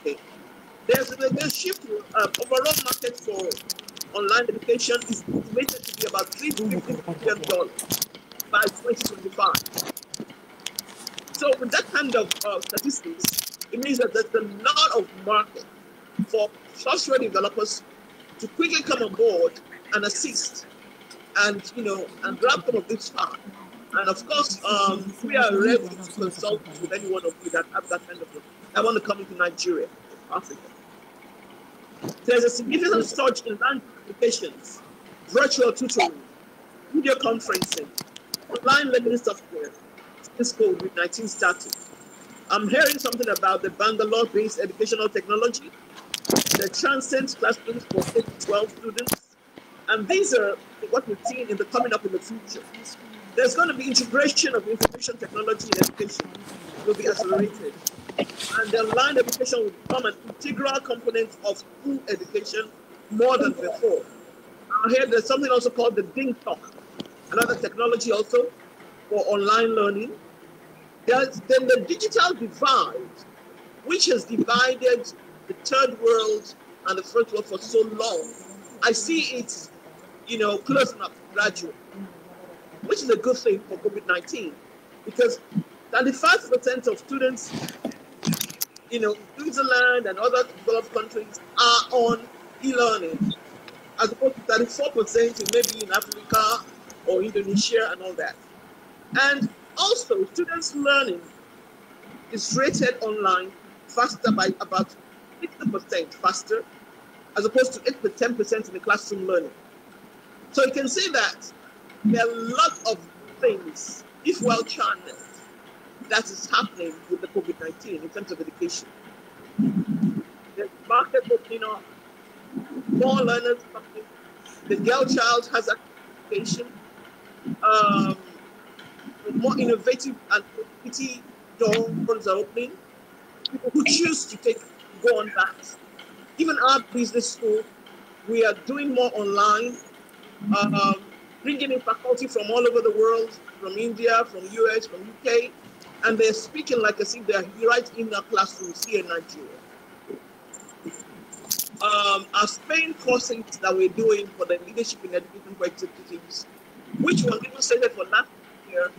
Okay. There's a shift. Overall market for online education is estimated to be about $350 billion by 2025. So with that kind of statistics, it means that there's a lot of market for software developers to quickly come on board and assist and grab some of this part. And of course, we are ready to consult with any one of you that have that kind of that want to come into Nigeria, Africa. There's a significant surge in language applications, virtual tutoring, video conferencing, online learning software since COVID-19 started. I'm hearing something about the Bangalore-based educational technology, the transcend classrooms for K-12 students, and these are what we're seeing in the coming up in the future. There's going to be integration of information technology in education. It will be accelerated. And the online education will become an integral component of school education more than before. I hear there's something also called the Ding Talk, another technology also for online learning. There's then the digital divide, which has divided the third world and the first world for so long. I see it, closing up gradually, which is a good thing for COVID-19, because 95% of students, Switzerland and other developed countries are on e-learning, as opposed to 34% maybe in Africa or Indonesia and all that. And also, students' learning is rated online faster by about 60% faster, as opposed to 8 to 10% in the classroom learning. So you can see that there are a lot of things, if well channeled, that is happening with the COVID-19 in terms of education. The market opening up, more learners coming, the girl child has education, more innovative and creativity doors are opening. People who choose to go on that. Even our business school, we are doing more online, bringing in faculty from all over the world, from India, from US, from UK, and they're speaking like as if they're right in our classrooms here in Nigeria. Our Spain courses that we're doing for the leadership in education for executives, which was even stated for last year,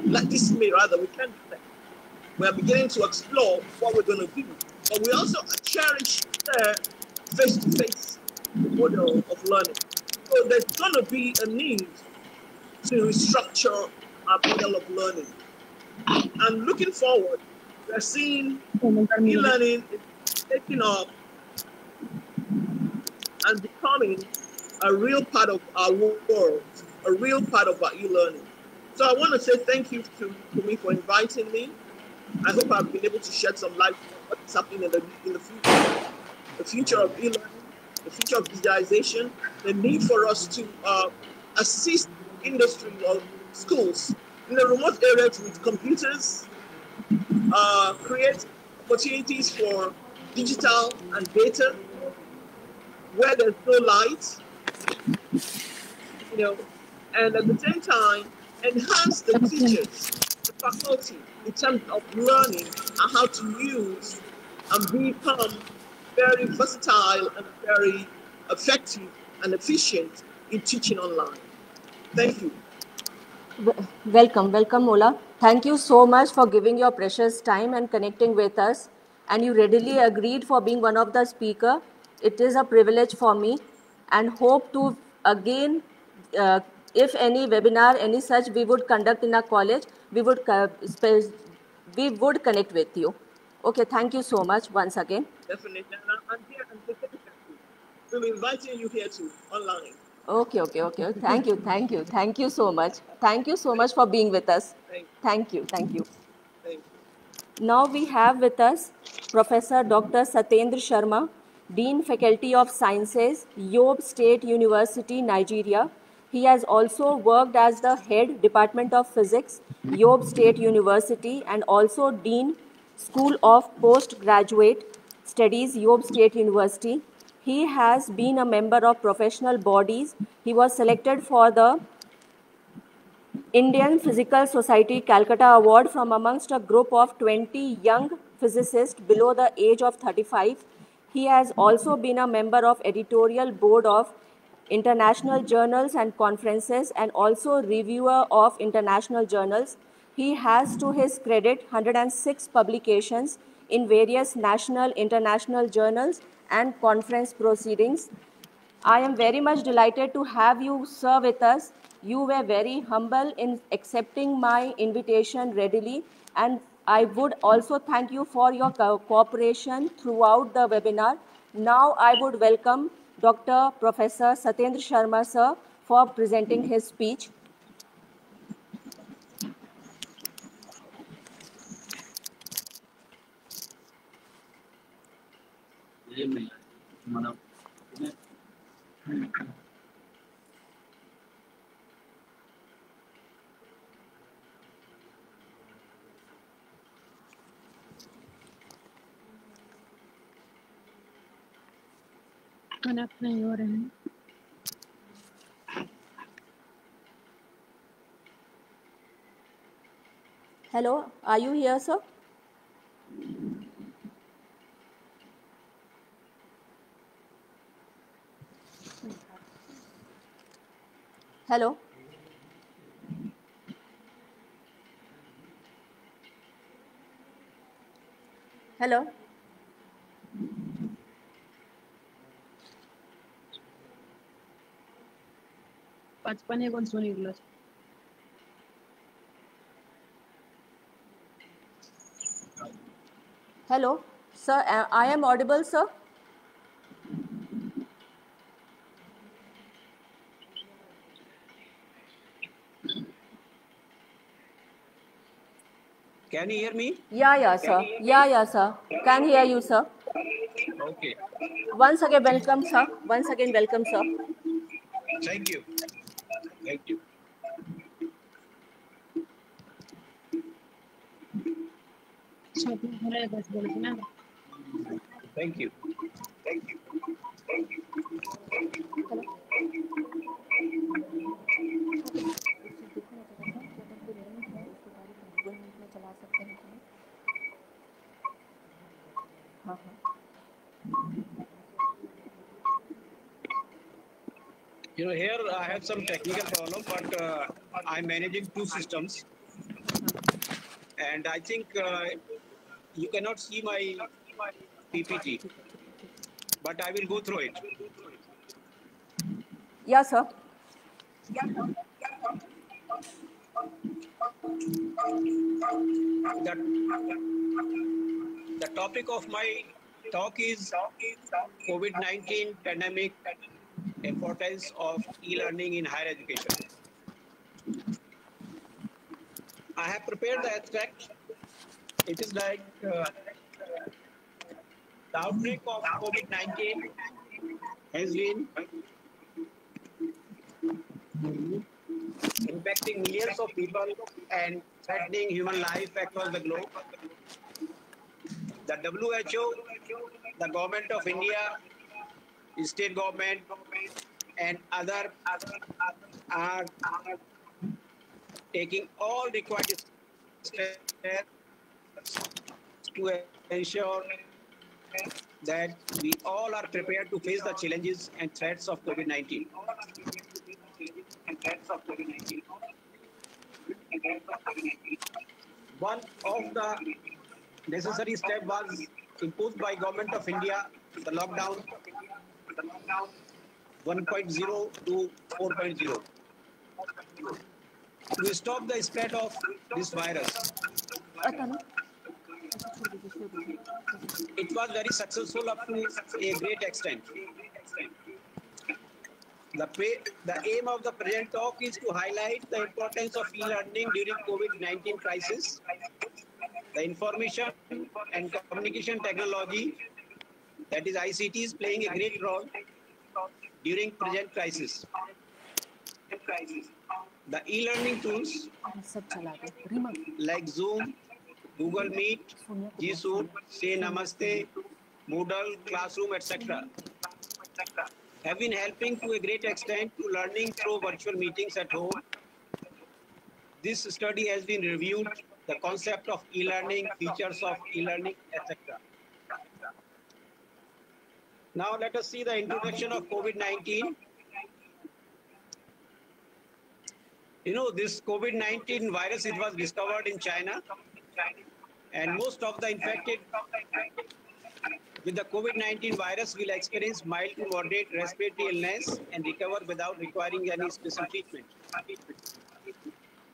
like this May rather, we can't do that. We're beginning to explore what we're going to do. But we also cherish the face-to-face model of learning. So there's going to be a need to restructure our model of learning. And looking forward, we're seeing e-learning is taking off and becoming a real part of our world, a real part of our e-learning. So I want to say thank you to me for inviting me. I hope I've been able to shed some light on what's happening in the future of e-learning, the future of digitization, the need for us to assist industry or schools in the remote areas with computers, create opportunities for digital and data where there's no light, and at the same time, enhance the teachers, the faculty, in terms of learning and how to use and become very versatile and very effective and efficient in teaching online. Thank you. Welcome, Ola. Thank you so much for giving your precious time and connecting with us. And you readily agreed for being one of the speaker. It is a privilege for me, and hope to again, if any webinar, any such we would conduct in our college, we would connect with you. Okay, thank you so much once again. Definitely, and I'm here and we'll be inviting you here too online. Okay. Thank you so much. Thank you so much for being with us. Thank you. Now we have with us Professor Dr. Satyendra Sharma, Dean Faculty of Sciences, Yobe State University, Nigeria. He has also worked as the head Department of Physics, Yobe State University, and also Dean School of Postgraduate Studies, Yobe State University. He has been a member of professional bodies. He was selected for the Indian Physical Society Calcutta Award from amongst a group of 20 young physicists below the age of 35. He has also been a member of editorial board of international journals and conferences and also reviewer of international journals. He has to his credit 106 publications in various national, international journals and conference proceedings. I am very much delighted to have you, sir, with us. You were very humble in accepting my invitation readily, and I would also thank you for your cooperation throughout the webinar. Now I would welcome Dr. Professor Satyendra Sharma, sir, for presenting his speech. Hello, are you here, sir? Hello. Hello. Hello. Sir, I am audible, sir? Can you hear me? Yeah, sir. Yeah, sir. Can hear you, sir. Okay. Once again, welcome, sir. Once again, welcome, sir. Thank you. Thank you. Thank you. You know, here I have some technical problem, but I'm managing two systems, and I think you cannot see my PPT, but I will go through it. Yeah, sir. The topic of my talk is COVID-19 pandemic, importance of e-learning in higher education. I have prepared the abstract. It is like the outbreak of COVID-19 has been impacting millions of people and threatening human life across the globe. The WHO, the government of India, state government, and other are taking all required steps to ensure that we all are prepared to face the challenges and threats of COVID-19. One of the necessary steps was imposed by Government of India, the lockdown 1.0 to 4.0, to stop the spread of this virus. It was very successful up to a great extent. The aim of the present talk is to highlight the importance of e-learning during COVID-19 crisis, the information and communication technology, that is ICT, is playing a great role during present crisis. The e-learning tools like Zoom, Google Meet, G Suite, Say Namaste, Moodle, Classroom, etc. have been helping to a great extent to learning through virtual meetings at home. This study has been reviewed, the concept of e-learning, features of e-learning, etc. Now let us see the introduction of COVID-19. You know, this COVID-19 virus, it was discovered in China, and most of the infected with the COVID-19 virus will experience mild to moderate respiratory illness and recover without requiring any special treatment.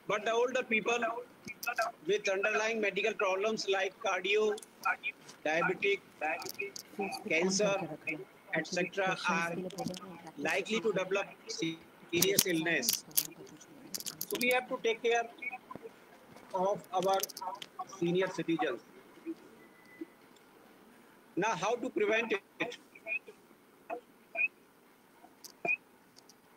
But the older people with underlying medical problems like cardio, diabetic, cancer, etc. are likely to develop serious illness. So we have to take care of our senior citizens. Now, how to prevent it?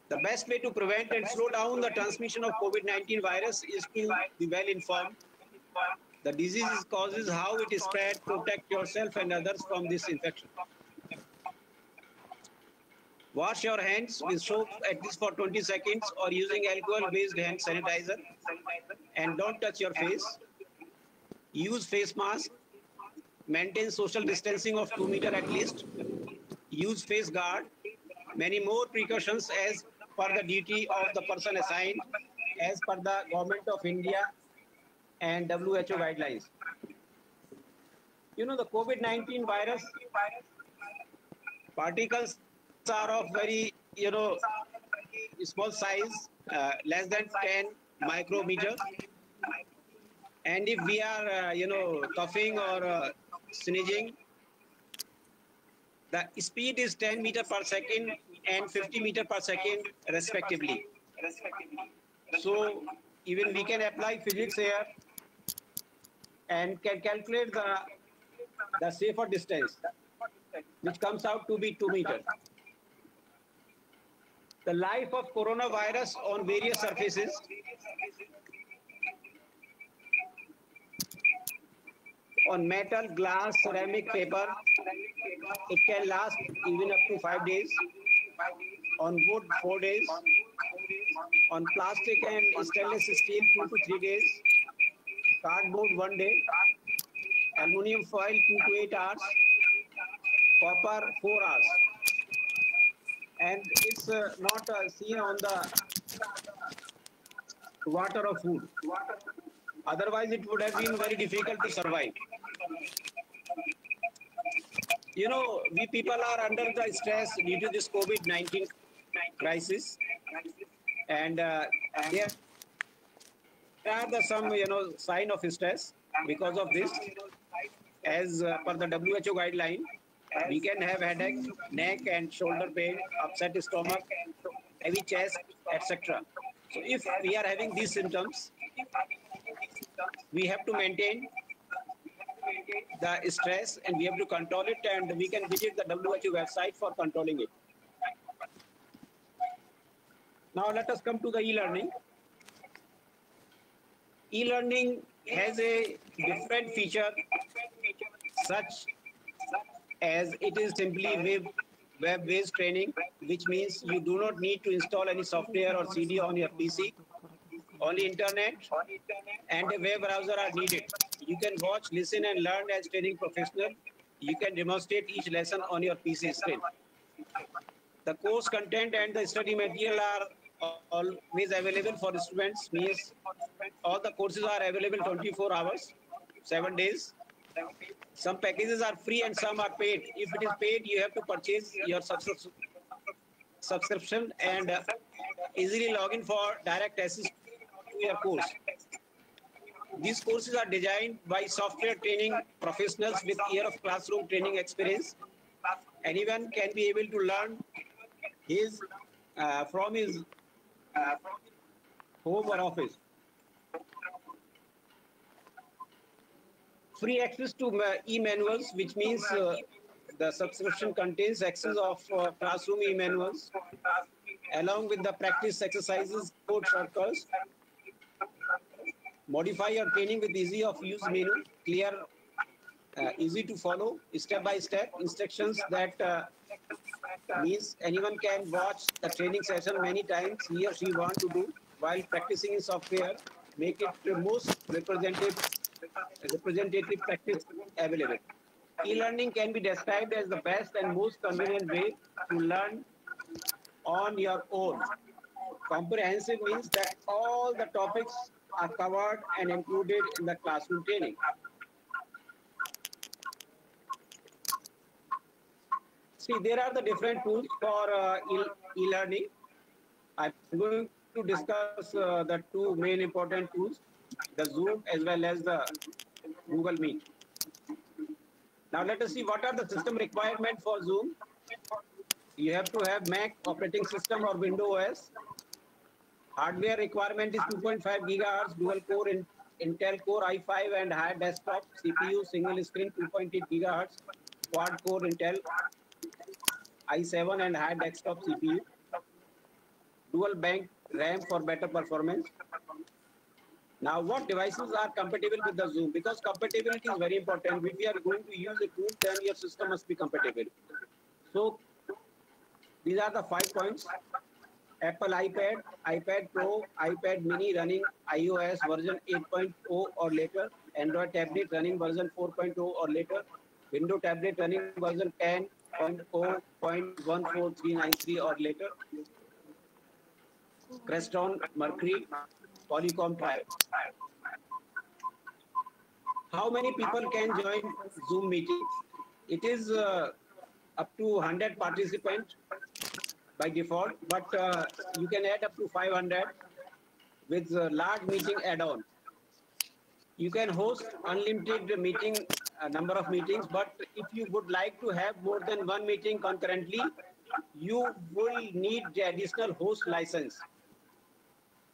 The best way to prevent and slow down the transmission of COVID-19 virus is to be well informed. The disease causes, how it is spread, protect yourself and others from this infection. Wash your hands with soap at least for 20 seconds or using alcohol-based hand sanitizer, and don't touch your face. Use face mask. Maintain social distancing of 2 meters at least. Use face guard. Many more precautions as per the duty of the person assigned as per the Government of India and WHO guidelines. You know, the COVID-19 virus particles are of very, small size, less than 10 micrometer. And if we are, coughing or sneezing, The speed is 10 meter per second and 50 meter per second respectively. So even we can apply physics here and can calculate the safer distance, which comes out to be 2 meters. The life of coronavirus on various surfaces. On metal, glass, ceramic, paper, it can last even up to 5 days. On wood, 4 days. On plastic and stainless steel, 2 to 3 days. Cardboard, 1 day. Aluminium foil, 2 to 8 hours. Copper, 4 hours. And it's not seen on the water or food. Otherwise, it would have been very difficult to survive. You know, we people are under the stress due to this COVID-19 crisis. And there are some, sign of stress because of this. As per the WHO guideline, we can have headache, neck and shoulder pain, upset stomach, heavy chest, etc. So if we are having these symptoms, we have to maintain the stress and we have to control it, and we can visit the WHO website for controlling it. Now let us come to the e-learning. E-learning has a different feature, such as it is simply web-based training, which means you do not need to install any software or CD on your PC. Only internet and a web browser are needed. You can watch, listen and learn as training professional. You can demonstrate each lesson on your PC screen. The course content and the study material are always available for students, means all the courses are available 24 hours, 7 days. Some packages are free and some are paid. If it is paid, you have to purchase your subscription and easily log in for direct access to your course. These courses are designed by software training professionals with year of classroom training experience. Anyone can be able to learn from his home or office. Free access to e-manuals, which means the subscription contains access of classroom e-manuals along with the practice exercises, code shortcuts. Modify your training with easy of use menu, clear, easy to follow, step-by-step instructions that means anyone can watch the training session many times he or she want to do while practicing in software, make it the most representative practice available. E-learning can be described as the best and most convenient way to learn on your own. Comprehensive means that all the topics are covered and included in the classroom training. See, there are the different tools for e-learning. I'm going to discuss the two main important tools, the Zoom as well as the Google Meet. Now let us see what are the system requirements for Zoom. You have to have Mac operating system or Windows OS. Hardware requirement is 2.5 gigahertz dual core Intel Core i5 and high desktop CPU, single screen 2.8 gigahertz, quad core Intel i7 and high desktop CPU, dual bank RAM for better performance. Now, what devices are compatible with the Zoom? Because compatibility is very important. If you are going to use a tool, then your system must be compatible. So, these are the 5 points. Apple iPad, iPad Pro, iPad Mini running iOS version 8.0 or later, Android tablet running version 4.0 or later, Windows tablet running version 10.0.14393 or later, Creston, Mercury, Polycom Trial. How many people can join Zoom meetings? It is up to 100 participants by default, but you can add up to 500 with large meeting add-on. You can host unlimited meeting number of meetings, but if you would like to have more than one meeting concurrently, you will need the additional host license.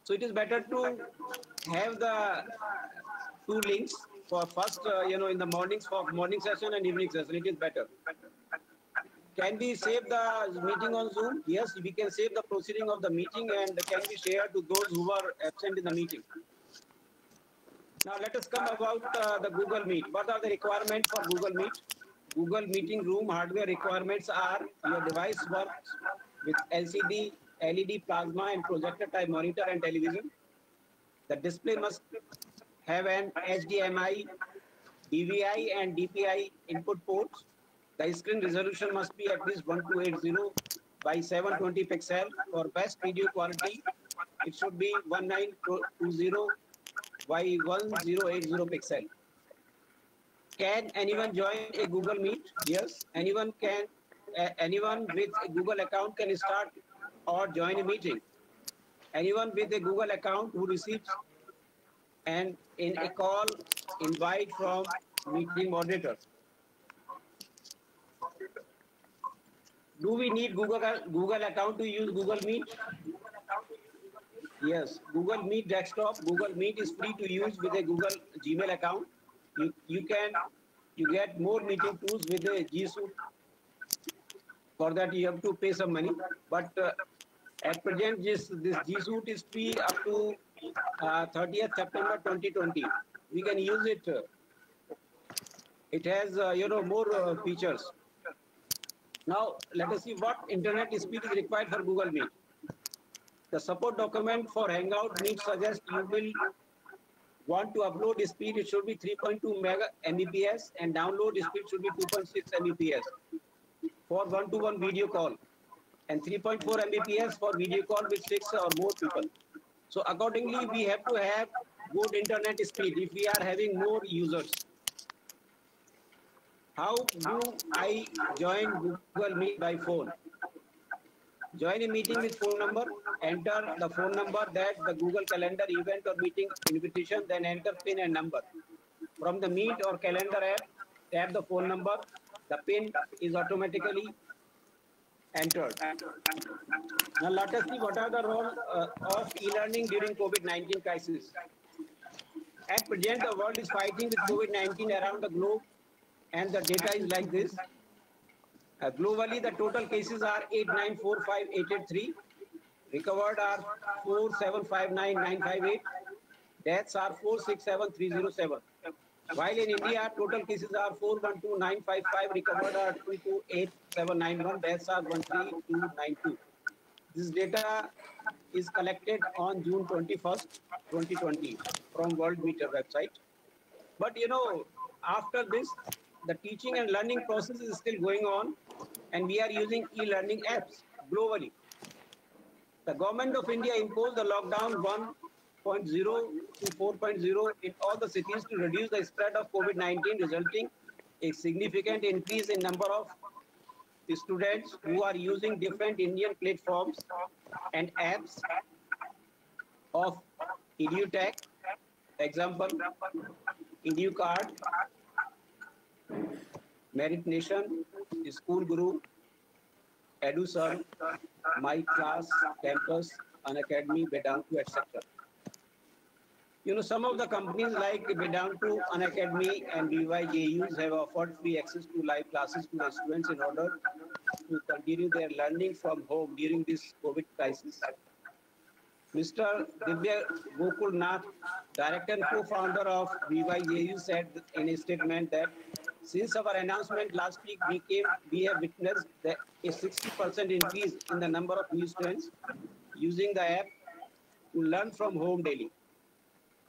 So it is better to have the two links for first, in the mornings for morning session and evening session. It is better. Can we save the meeting on Zoom? Yes, we can save the proceeding of the meeting and can be shared to those who are absent in the meeting. Now let us come about the Google Meet. What are the requirements for Google Meet? Google Meeting Room hardware requirements are your device works with LCD, LED, plasma and projector type monitor and television. The display must have an HDMI, DVI and DPI input ports. The screen resolution must be at least 1280 by 720 pixel. For best video quality, it should be 1920 by 1080 pixel. Can anyone join a Google Meet? Yes, anyone can. Anyone with a Google account can start or join a meeting. Anyone with a Google account who receives in a call invite from meeting moderator. Do we need Google account to use Google Meet? Yes, Google Meet desktop. Google Meet is free to use with a Google Gmail account. You get more meeting tools with a G Suite. For that you have to pay some money, but at present this G Suite is free up to 30th September 2020. We can use it. It has more features. Now let us see what internet speed is required for Google Meet. The support document for Hangout Meet suggests you will want to upload speed. It should be 3.2 mega Mbps and download speed should be 2.6 Mbps for one-to-one video call and 3.4 Mbps for video call with 6 or more people. So accordingly, we have to have good internet speed if we are having more users. How do I join Google Meet by phone? Join a meeting with phone number, enter the phone number that the Google Calendar event or meeting invitation, then enter PIN and number. From the Meet or Calendar app, tap the phone number. The PIN is automatically entered. Now let us see what are the role of e-learning during COVID-19 crisis. At present, the world is fighting with COVID-19 around the globe, and the data is like this. Globally, the total cases are 8945883. Recovered are 4759958. Deaths are 467307. While in India, total cases are 412955. Recovered are 228791. Deaths are 13292. This data is collected on June 21st, 2020 from World Meter website. But after this, the teaching and learning process is still going on and we are using e-learning apps globally. The government of India imposed the lockdown 1.0 to 4.0 in all the cities to reduce the spread of COVID-19, resulting a significant increase in number of students who are using different Indian platforms and apps of EduTech, example, EduCard, Merit Nation, School Guru, EduServe, My Class, Campus, Unacademy, Vedantu, etc. Some of the companies like Vedantu, Unacademy, and BYJUs have offered free access to live classes to the students in order to continue their learning from home during this COVID crisis. Mr. Divya Gokul Nath, director and co-founder of BYJU, said in a statement that since our announcement last week, we have witnessed a 60% increase in the number of new students using the app to learn from home daily.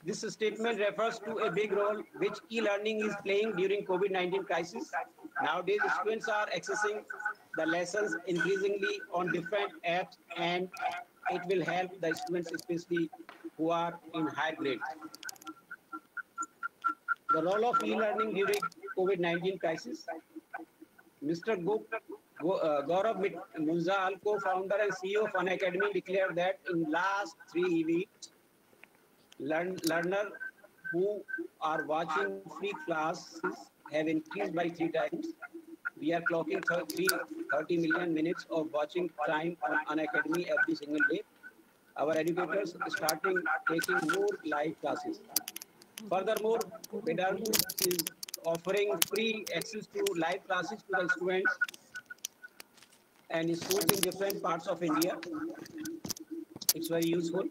This statement refers to a big role which e-learning is playing during COVID-19 crisis. Nowadays, students are accessing the lessons increasingly on different apps, and it will help the students, especially who are in higher grades. The role of e-learning during COVID-19 crisis. Mr. Gaurav Munjal, co-founder and CEO of Unacademy, declared that in last 3 weeks, learners who are watching free classes have increased by 3 times. We are clocking 30 million minutes of watching time on Unacademy every single day. Our educators starting taking more live classes. Furthermore, Pedagogy is offering free access to live classes to the students and schools in different parts of India. It's very useful.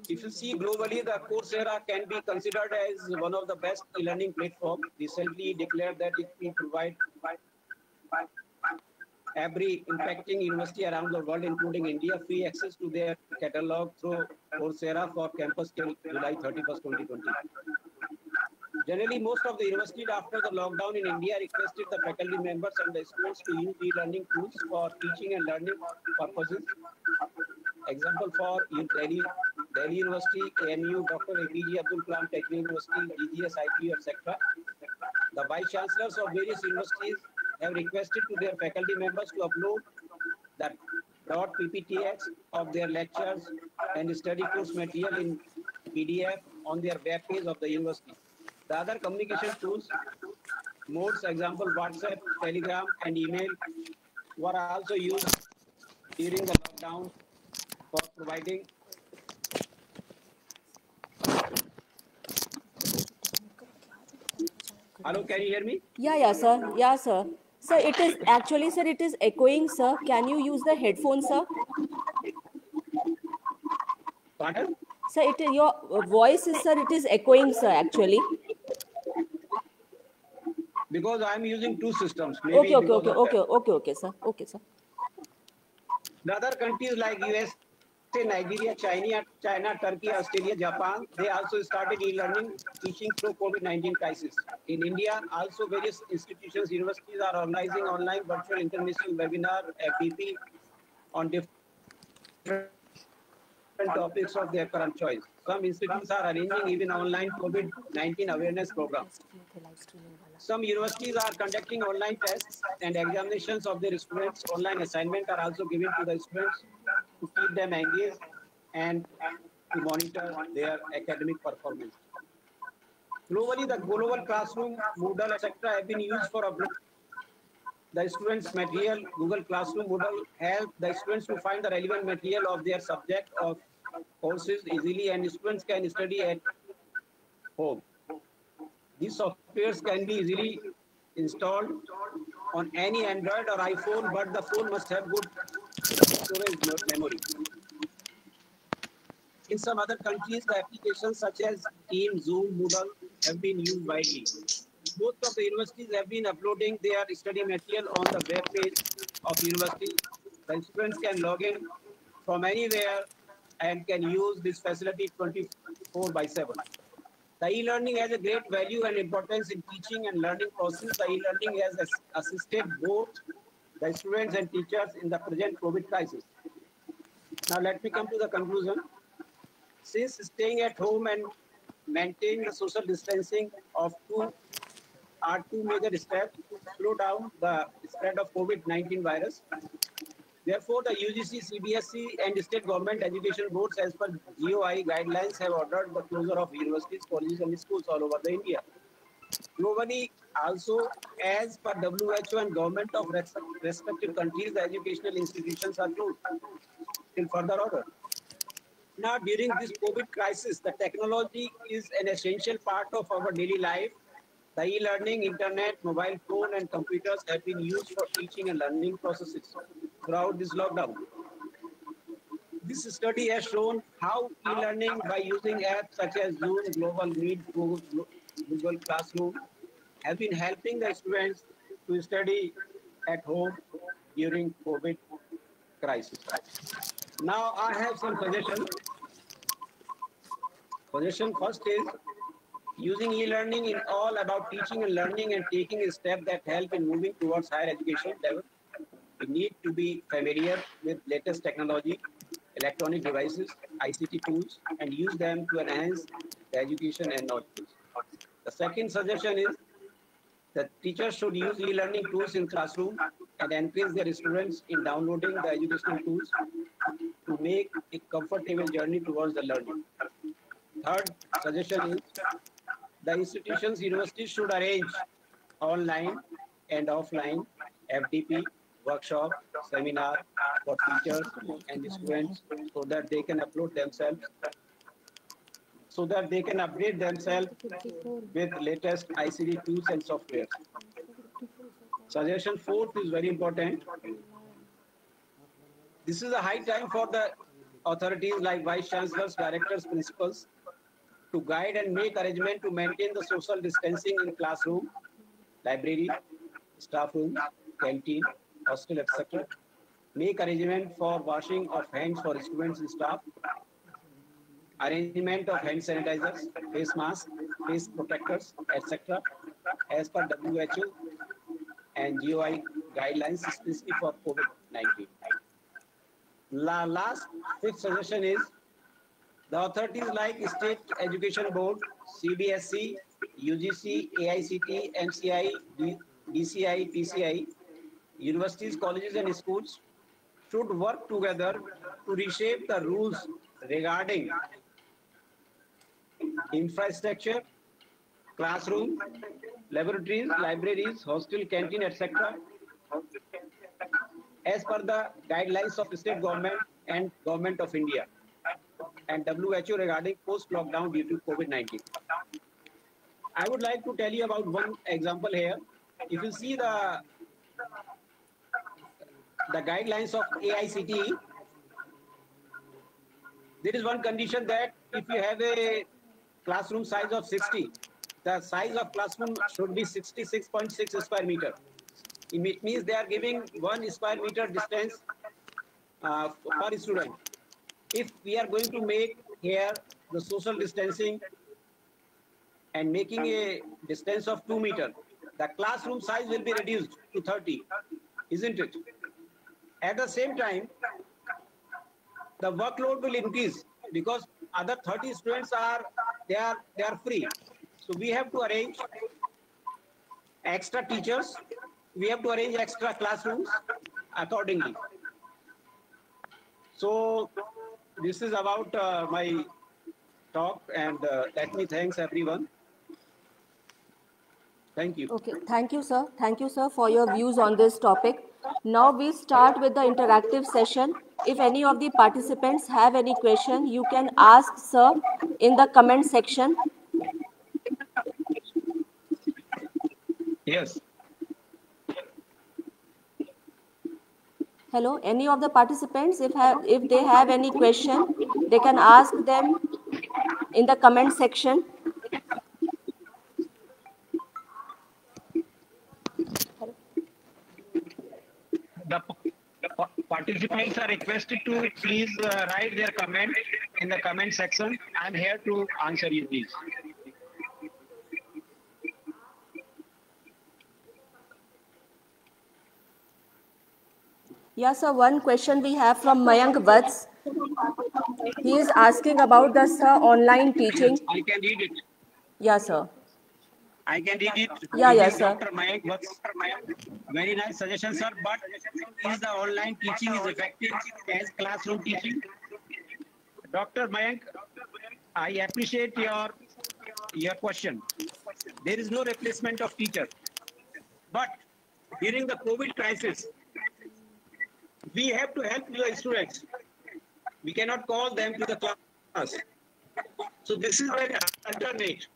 If you see globally, the Coursera can be considered as one of the best e-learning platforms. Recently declared that it will provide every impacting university around the world, including India, free access to their catalog through Coursera for campus till July 31st, 2020. Generally, most of the universities after the lockdown in India requested the faculty members and the students to use e-learning tools for teaching and learning purposes. Example for Delhi University, AMU, Dr. APJ Abdul Kalam Technical University, DGS, IPU, etc. The vice chancellors of various universities have requested to their faculty members to upload the .pptx of their lectures and study course material in PDF on their web page of the university. The other communication tools, modes, example WhatsApp, Telegram, and email, were also used during the lockdown for providing. Hello, can you hear me? Yeah, sir. Yeah, sir. Sir, it is actually, sir, it is echoing, sir. Can you use the headphone, sir? Pardon? Sir, it is your voice is, sir, it is echoing, sir, actually. Because I'm using two systems, Okay, maybe okay, because okay, of that. okay, okay, okay, sir. Okay, sir. The other countries like USA, Nigeria, China, Turkey, Australia, Japan, they also started e-learning teaching through COVID-19 crisis. In India, also various institutions, universities are organizing online virtual international webinar, FDP, on different topics of their current choice. Some institutes are arranging even online COVID-19 awareness programs. Some universities are conducting online tests and examinations of their students. Online assignments are also given to the students to keep them engaged and to monitor their academic performance. Globally, the global classroom, Moodle, etc. have been used for uploading the students' material. Google Classroom Moodle help the students to find the relevant material of their subject of courses easily, and students can study at home. These softwares can be easily installed on any Android or iPhone, but the phone must have good storage memory. In some other countries, the applications such as Teams, Zoom, Moodle have been used widely. Most of the universities have been uploading their study material on the web page of university. The students can log in from anywhere and can use this facility 24/7. The e-learning has a great value and importance in teaching and learning process. The e-learning has assisted both the students and teachers in the present COVID crisis. Now let me come to the conclusion. Since staying at home and maintaining the social distancing are two major steps to slow down the spread of COVID-19 virus. Therefore, the UGC, CBSE, and state government education boards, as per GOI guidelines, have ordered the closure of universities, colleges, and schools all over the India. Globally, also, as per WHO and government of respective countries, the educational institutions are closed till further order. Now, during this COVID crisis, the technology is an essential part of our daily life. The e-learning, internet, mobile phone, and computers have been used for teaching and learning processes throughout this lockdown. This study has shown how e-learning by using apps such as Zoom, Global Meet, Google Classroom have been helping the students to study at home during COVID crisis. Now, I have some suggestions. Suggestion first is using e-learning in all about teaching and learning and taking a step that help in moving towards higher education level. We need to be familiar with latest technology, electronic devices, ICT tools, and use them to enhance the education and knowledge. The second suggestion is that teachers should use e-learning tools in classroom and encourage their students in downloading the educational tools to make a comfortable journey towards the learning. Third suggestion is the institutions, universities should arrange online and offline FDP, workshop, seminar for teachers and students so that they can upload themselves, so that they can update themselves with latest ICT tools and software. Suggestion 4th is very important. This is a high time for the authorities like vice chancellors, directors, principals to guide and make arrangement to maintain the social distancing in classroom, library, staff room, canteen, hostel, etc. Make arrangement for washing of hands for students and staff, arrangement of hand sanitizers, face masks, face protectors, etc. as per WHO and GOI guidelines, especially for COVID-19. Last, 5th suggestion is the authorities like State Education Board, CBSE, UGC, AICT, MCI, DCI, PCI, universities, colleges and schools should work together to reshape the rules regarding infrastructure, classroom, laboratories, libraries, hostel, canteen, etc. as per the guidelines of the state government and government of India and WHO regarding post-lockdown due to COVID-19. I would like to tell you about one example here. If you see the guidelines of AICTE, there is one condition that if you have a classroom size of 60, the size of classroom should be 66.6 square meter. It means they are giving 1 square meter distance per student. If we are going to make here the social distancing and making a distance of 2 meters, the classroom size will be reduced to 30, isn't it? At the same time, the workload will increase because other 30 students are free. So we have to arrange extra teachers, we have to arrange extra classrooms accordingly. So this is about my talk, and let me thanks everyone. Thank you. Okay, thank you, sir. Thank you, sir, for your views on this topic. Now we start with the interactive session. If any of the participants have any question, you can ask sir in the comment section. Yes. Hello, any of the participants, if they have any question, they can ask them in the comment section. The participants are requested to please write their comment in the comment section. I'm here to answer you, please. Yes, sir. One question we have from Mayank Vats. He is asking about the sir online teaching. Yes, I can read it. Yes, sir. I can read it. Yeah, yes, sir. Dr. Mayank Vats. Very nice suggestion, sir. But is the online teaching is effective as classroom teaching? Dr. Mayank, I appreciate your question. There is no replacement of teacher. But during the COVID crisis, we have to help the students. We cannot call them to the class. So this is an alternate.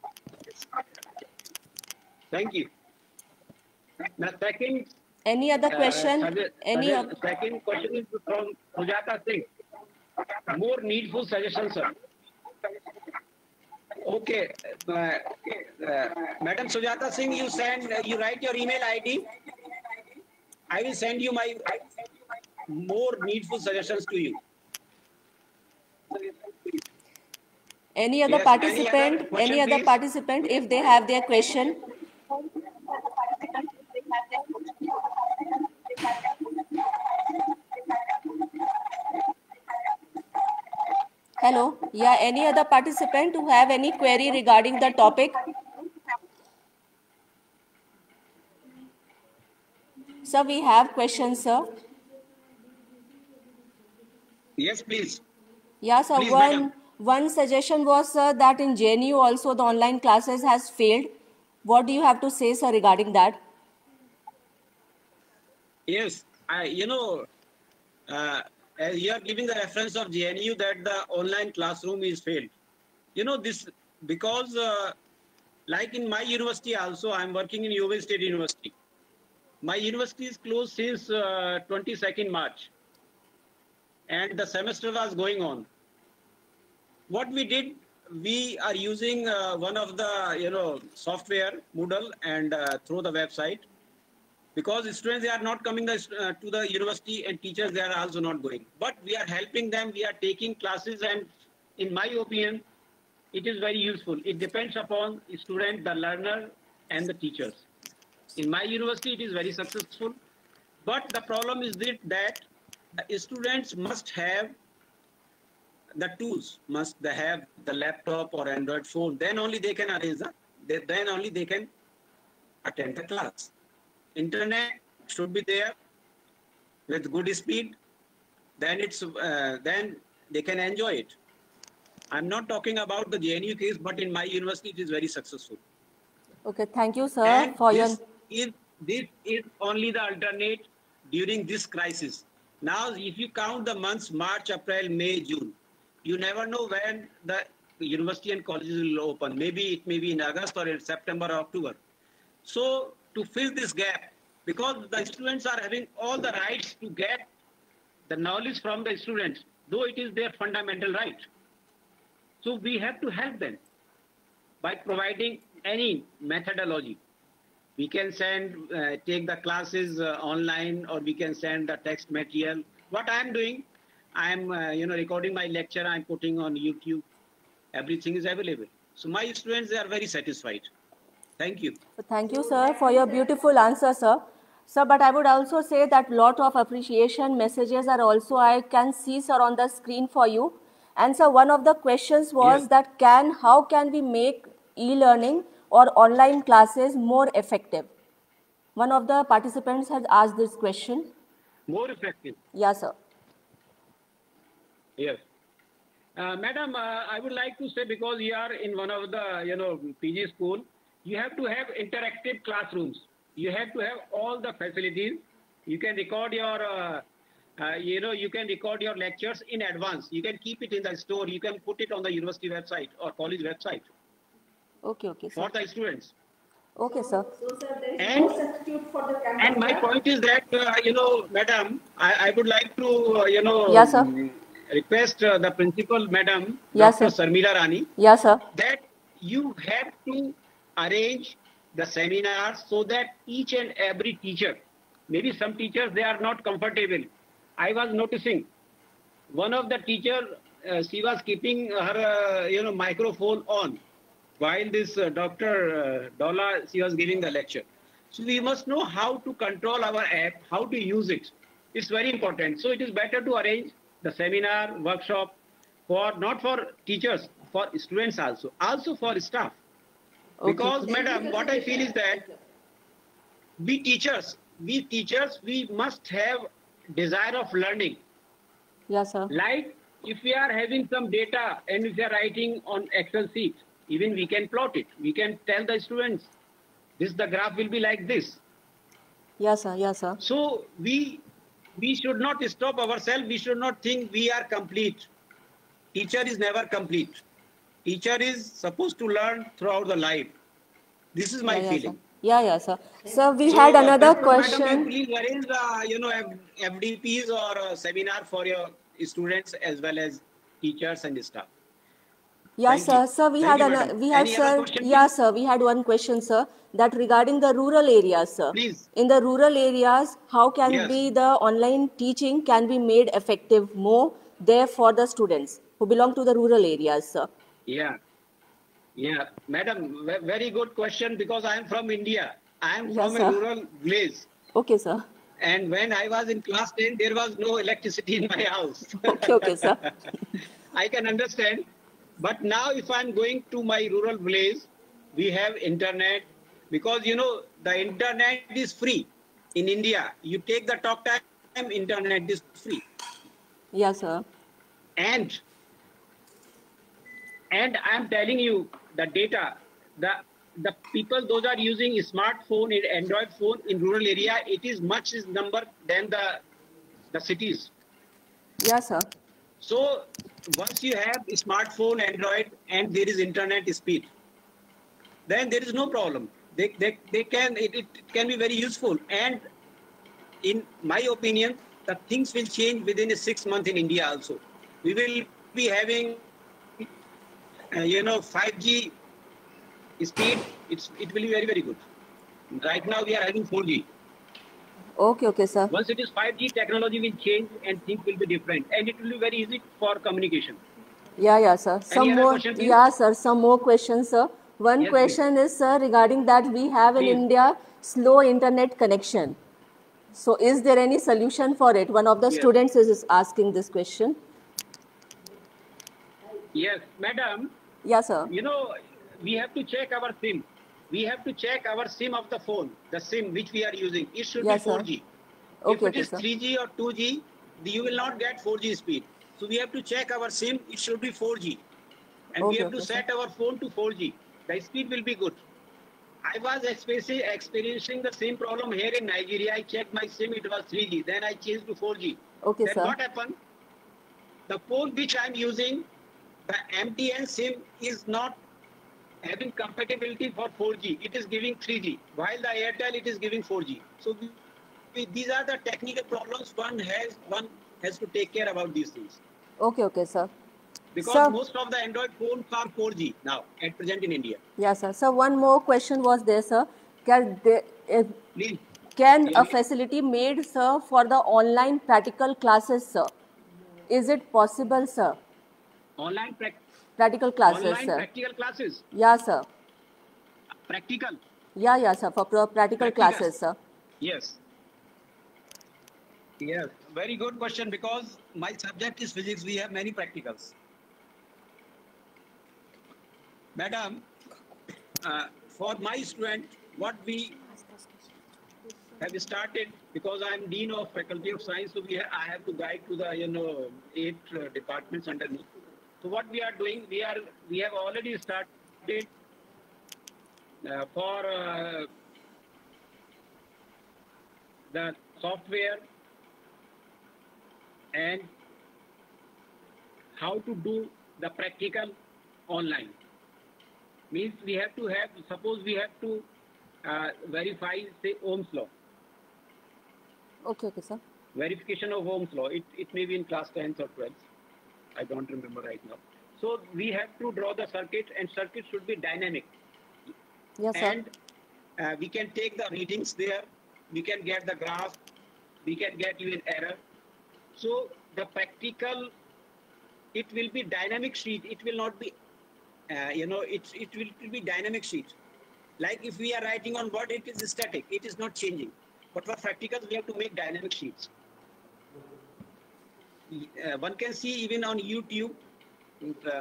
Thank you. Now, second. Any other question? Second question is from Sujata Singh. More needful suggestions, sir. Okay, Madam Sujata Singh, you write your email ID. I will send you my more needful suggestions to you. Any other participant? Any other participant, if they have their question? Hello. Yeah, any other participant who have any query regarding the topic? Sir, we have questions, sir. Yes, please. Yeah, sir. Please, One suggestion was, sir, that in JNU also the online classes has failed. What do you have to say, sir, regarding that? Yes, as you are giving the reference of JNU that the online classroom is failed. This because like in my university also, I'm working in Yoga State University. My university is closed since 22nd March, and the semester was going on. What we did, we are using one of the software Moodle and through the website, because students they are not coming to the university, and teachers they are also not going. But we are helping them. We are taking classes, and in my opinion, it is very useful. It depends upon the student, the learner, and the teachers. In my university, it is very successful. But the problem is that the students must have the tools, must they have the laptop or Android phone. Then only they can arrange then only they can attend the class. Internet should be there with good speed. Then then they can enjoy it. I'm not talking about the JNU case, but in my university, it is very successful. Okay, thank you, sir, And for this is only the alternate during this crisis. Now, if you count the months March, April, May, June, you never know when the university and colleges will open. Maybe it may be in August or in September or October. So to fill this gap, because the students are having all the rights to get the knowledge from the students, though it is their fundamental right. So we have to help them by providing any methodology. We can take the classes online, or we can send the text material. What I'm doing, I'm recording my lecture, I'm putting on YouTube. Everything is available. So my students, they are very satisfied. Thank you. Thank you, sir, for your beautiful answer, sir. Sir, but I would also say that lot of appreciation messages are also, I can see, sir, on the screen for you. And sir, one of the questions was Yes. that how can we make e-learning or online classes more effective? One of the participants has asked this question. More effective. Yes, sir. Yes. Madam, I would like to say, because you are in one of the PG school, you have to have interactive classrooms. You have to have all the facilities. You can record your you can record your lectures in advance. You can keep it in the store. You can put it on the university website or college website. Okay, sir. For the students. Okay, sir. So, sir, there is no substitute for the campus. And my point is that madam, I would like to Yes, sir. request the principal, madam, Yes, Dr. sir. Sarmila Rani, Yes, sir. that you have to arrange the seminars so that each and every teacher, maybe some teachers, they are not comfortable. I was noticing one of the teacher, she was keeping her microphone on while this Dr. Dola, she was giving the lecture. So we must know how to control our app, how to use it. It's very important. So it is better to arrange the seminar, workshop, not for teachers, for students also for staff. Okay. Because, madam, what I feel is that we teachers, we must have desire of learning. Yes, sir. Like if we are having some data and if we are writing on Excel sheet, even we can plot it. We can tell the students, the graph will be like this. Yes, sir. Yes, sir. So we should not stop ourselves. We should not think we are complete. Teacher is never complete. Teacher is supposed to learn throughout the life. This is my feeling. Sir. Yeah, sir. Sir, we had another question. Madam, please arrange FDPs or seminar for your students as well as teachers and staff. Yes, sir. Sir, we had sir, we had one question, sir, that regarding the rural areas, sir. Please. In the rural areas, how can be the online teaching can be made effective more there for the students who belong to the rural areas, sir? Yeah, madam, very good question, because I am from India. I am from a rural village. Okay, sir. And when I was in class 10, there was no electricity in my house. Okay, sir. I can understand. But now if I'm going to my rural village, we have internet, because the internet is free in India. You take the talk time, internet is free. Yes, sir. And And I am telling you the data, the people, those are using smartphone in Android phone in rural area, it is much number than the cities. Yes, sir. So once you have smartphone, Android, and there is internet speed, then there is no problem. They can, it can be very useful. And in my opinion, the things will change within 6 months in India also. We will be having, 5G speed. It will be very, very good. Right now we are having 4G. Okay, okay, sir. Once it is 5G, technology will change and things will be different. And it will be very easy for communication. Yeah, sir. Any other more, question, please? yeah, sir. Some more questions, sir. One Yes, question is, sir, regarding that we have in Please. India slow internet connection. So, is there any solution for it? One of the Yes. students is asking this question. Yes, madam. Yeah, sir. We have to check our SIM. We have to check our SIM of the phone, the SIM which we are using. It should Yeah, be sir. 4G. Okay, If it okay, is sir. 3G or 2G, you will not get 4G speed. So we have to check our SIM. It should be 4G. And we Okay, have to okay, set sir. our phone to 4G. The speed will be good. I was experiencing the same problem here in Nigeria. I checked my SIM, it was 3G. Then I changed to 4G. Okay, Then sir. what happened? The phone which I am using, the MTN SIM is not having compatibility for 4G. It is giving 3G. While the Airtel, it is giving 4G. So these are the technical problems one has to take care about these things. Okay, okay, sir. Because sir, most of the Android phones are 4G now at present in India. Yeah, sir. So one more question was there, sir. Please. Can a facility made, sir, for the online practical classes, sir? Is it possible, sir? Online Practical classes, online sir. practical classes. Yeah, sir. Practical. Yeah, sir. For practical classes, sir. Yes. Yes. Very good question, because my subject is physics. We have many practicals. Madam, for my student, what we have started, because I am Dean of Faculty of Science, so I have to guide to the 8 departments under me. So what we are doing, we have already started for the software and how to do the practical online. Means we have to have, suppose we have to verify, say, Ohm's law. Okay, sir. Verification of Ohm's law. It may be in class 10th or 12th. I don't remember right now. So we have to draw the circuit, and circuit should be dynamic. Yes, sir. And we can take the readings there. We can get the graph. We can get even error. So the practical, it will be dynamic sheet. It will not be, it will be dynamic sheet. Like if we are writing on Word, it is static. It is not changing. But for practicals, we have to make dynamic sheets. One can see even on YouTube,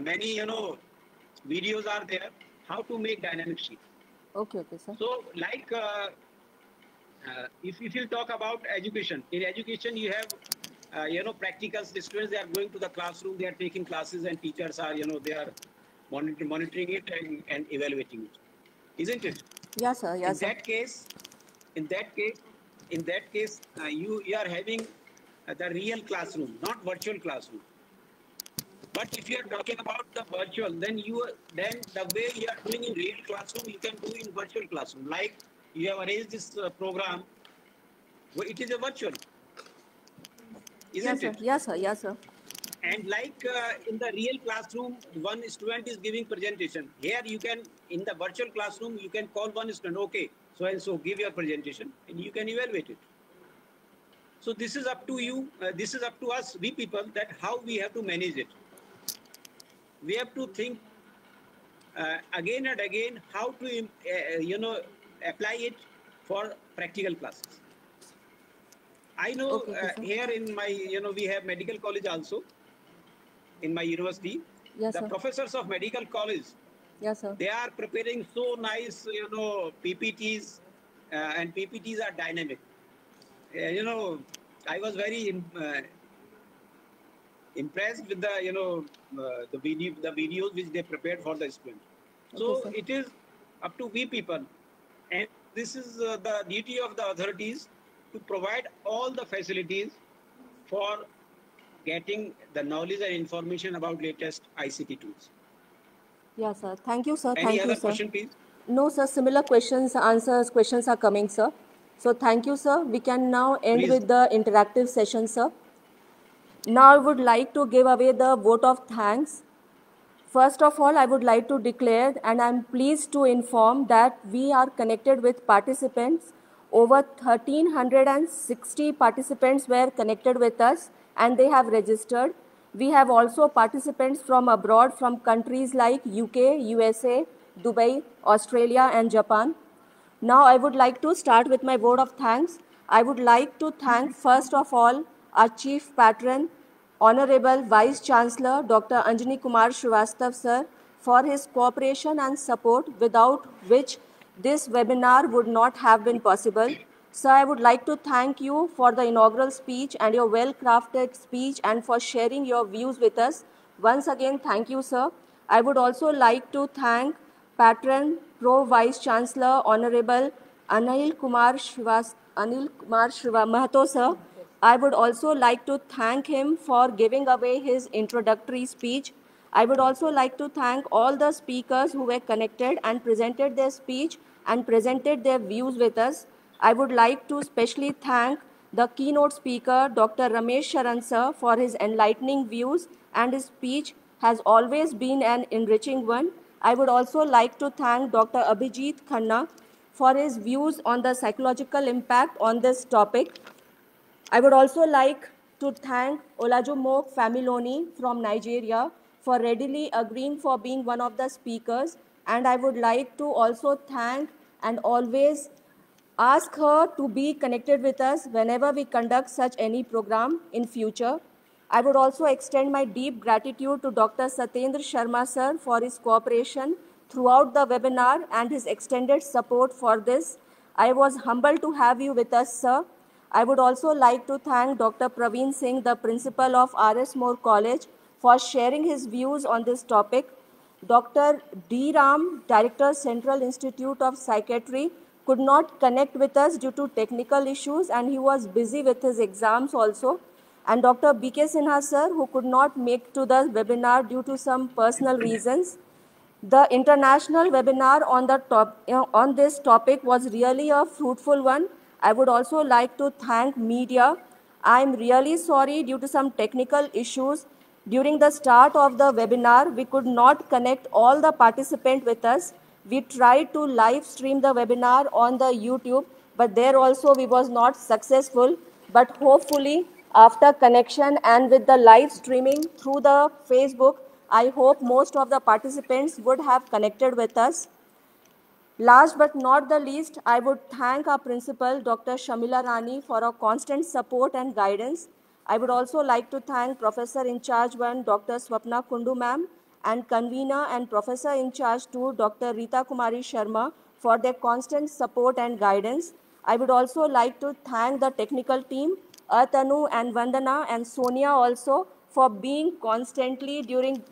many, videos are there, how to make dynamic sheets. Okay, sir. So like, if you talk about education, in education you have, practicals. The students, they are going to the classroom, they are taking classes, and teachers are, they are monitoring it and evaluating it. Isn't it? Yes, sir. Yes, sir. In that case, you are having the real classroom, not virtual classroom. But if you are talking about the virtual, then the way you are doing in real classroom, you can do in virtual classroom. Like you have arranged this program, it is a virtual. Isn't it? Yes, sir. Yes, sir. And like in the real classroom, one student is giving presentation. Here you can, in the virtual classroom, you can call one student, okay, so and so, give your presentation, and you can evaluate it. So this is up to you. This is up to us, we people, that how we have to manage it. We have to think again and again how to, apply it for practical classes. I know here in my, we have medical college also. In my university, yes, the sir. professors of medical college, yes, sir, they are preparing so nice, PPTs, and PPTs are dynamic. I was very impressed with the the videos which they prepared for the student. So Okay, it is up to we people, and this is the duty of the authorities to provide all the facilities for getting the knowledge and information about latest ICT tools. yeah, sir. Thank you, sir. Any Thank you, other sir. question, please? No, sir. Similar questions, questions are coming, sir. So thank you, sir. We can now end Please. with the interactive session, sir. Now I would like to give away the vote of thanks. First of all, I would like to declare, and I'm pleased to inform that we are connected with participants. Over 1,360 participants were connected with us, and they have registered. We have also participants from abroad, from countries like UK, USA, Dubai, Australia, and Japan. Now I would like to start with my word of thanks. I would like to thank first of all our Chief Patron, Honorable Vice Chancellor Dr. Anjani Kumar Srivastav sir, for his cooperation and support, without which this webinar would not have been possible. Sir, I would like to thank you for the inaugural speech and your well-crafted speech, and for sharing your views with us. Once again, thank you, sir. I would also like to thank Patron Pro Vice Chancellor Honorable Anil Kumar Mahato sir. I would also like to thank him for giving away his introductory speech. I would also like to thank all the speakers who were connected and presented their speech and presented their views with us. I would like to specially thank the keynote speaker, Dr. Ramesh Sharan sir, for his enlightening views, and his speech has always been an enriching one. I would also like to thank Dr. Abhijit Khanna for his views on the psychological impact on this topic. I would also like to thank Olajumok Familoni from Nigeria for readily agreeing for being one of the speakers. And I would like to also thank and always ask her to be connected with us whenever we conduct such any program in future. I would also extend my deep gratitude to Dr. Satendra Sharma sir for his cooperation throughout the webinar and his extended support for this. I was humbled to have you with us, sir. I would also like to thank Dr. Praveen Singh, the principal of R.S. Moore College, for sharing his views on this topic. Dr. D. Ram, Director, Central Institute of Psychiatry, could not connect with us due to technical issues, and he was busy with his exams also. And Dr. B.K. Sinha sir, who could not make to the webinar due to some personal reasons. The international webinar on, on this topic was really a fruitful one. I would also like to thank media. I'm really sorry, due to some technical issues. During the start of the webinar, we could not connect all the participants with us. We tried to live stream the webinar on the YouTube, but there also we was not successful. But hopefully, after connection and with the live streaming through the Facebook, I hope most of the participants would have connected with us. Last but not the least, I would thank our principal, Dr. Shamila Rani, for her constant support and guidance. I would also like to thank Professor in charge 1, Dr. Swapna Kundu ma'am, and convener and Professor in charge 2, Dr. Rita Kumari Sharma, for their constant support and guidance. I would also like to thank the technical team, Atanu and Vandana and Sonia also, for being constantly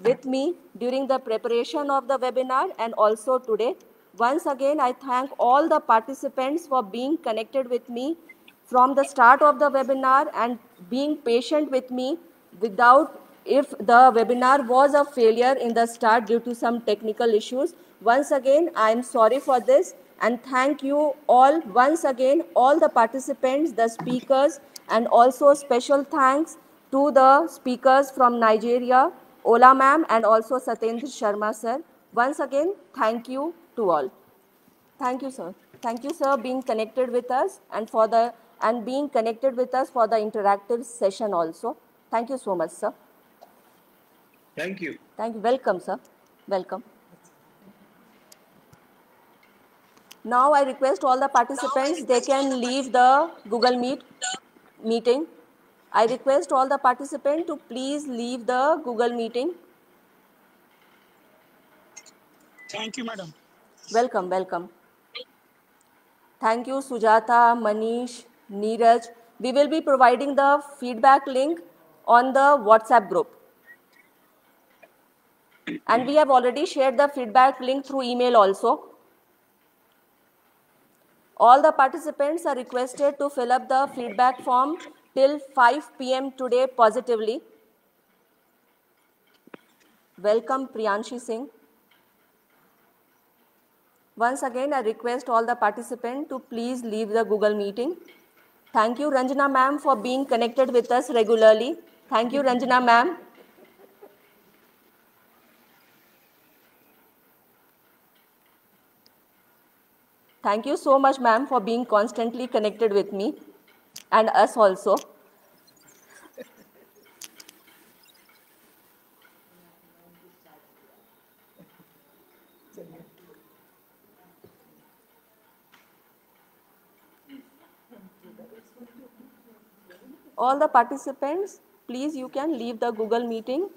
with me during the preparation of the webinar and also today. Once again, I thank all the participants for being connected with me from the start of the webinar and being patient with me without, if the webinar was a failure in the start due to some technical issues. Once again, I am sorry for this, and thank you all once again, all the participants, the speakers, and also special thanks to the speakers from Nigeria, Ola ma'am, and also Satendra Sharma sir. Once again, thank you to all. Thank you, sir. Thank you, sir, being connected with us and being connected with us for the interactive session also. Thank you so much, sir. Thank you. Thank you. Welcome, sir. Welcome. Now I request all the participants, they can leave the Google Meet meeting. I request all the participants to please leave the Google meeting. Thank you, madam. Welcome, welcome. Thank you, Sujata, Manish, Neeraj. We will be providing the feedback link on the WhatsApp group. And we have already shared the feedback link through email also. All the participants are requested to fill up the feedback form till 5 p.m. today positively. Welcome, Priyanshi Singh. Once again, I request all the participants to please leave the Google meeting. Thank you, Ranjana ma'am, for being connected with us regularly. Thank you, Ranjana ma'am. Thank you so much, ma'am, for being constantly connected with me and us also. All the participants, please, you can leave the Google meeting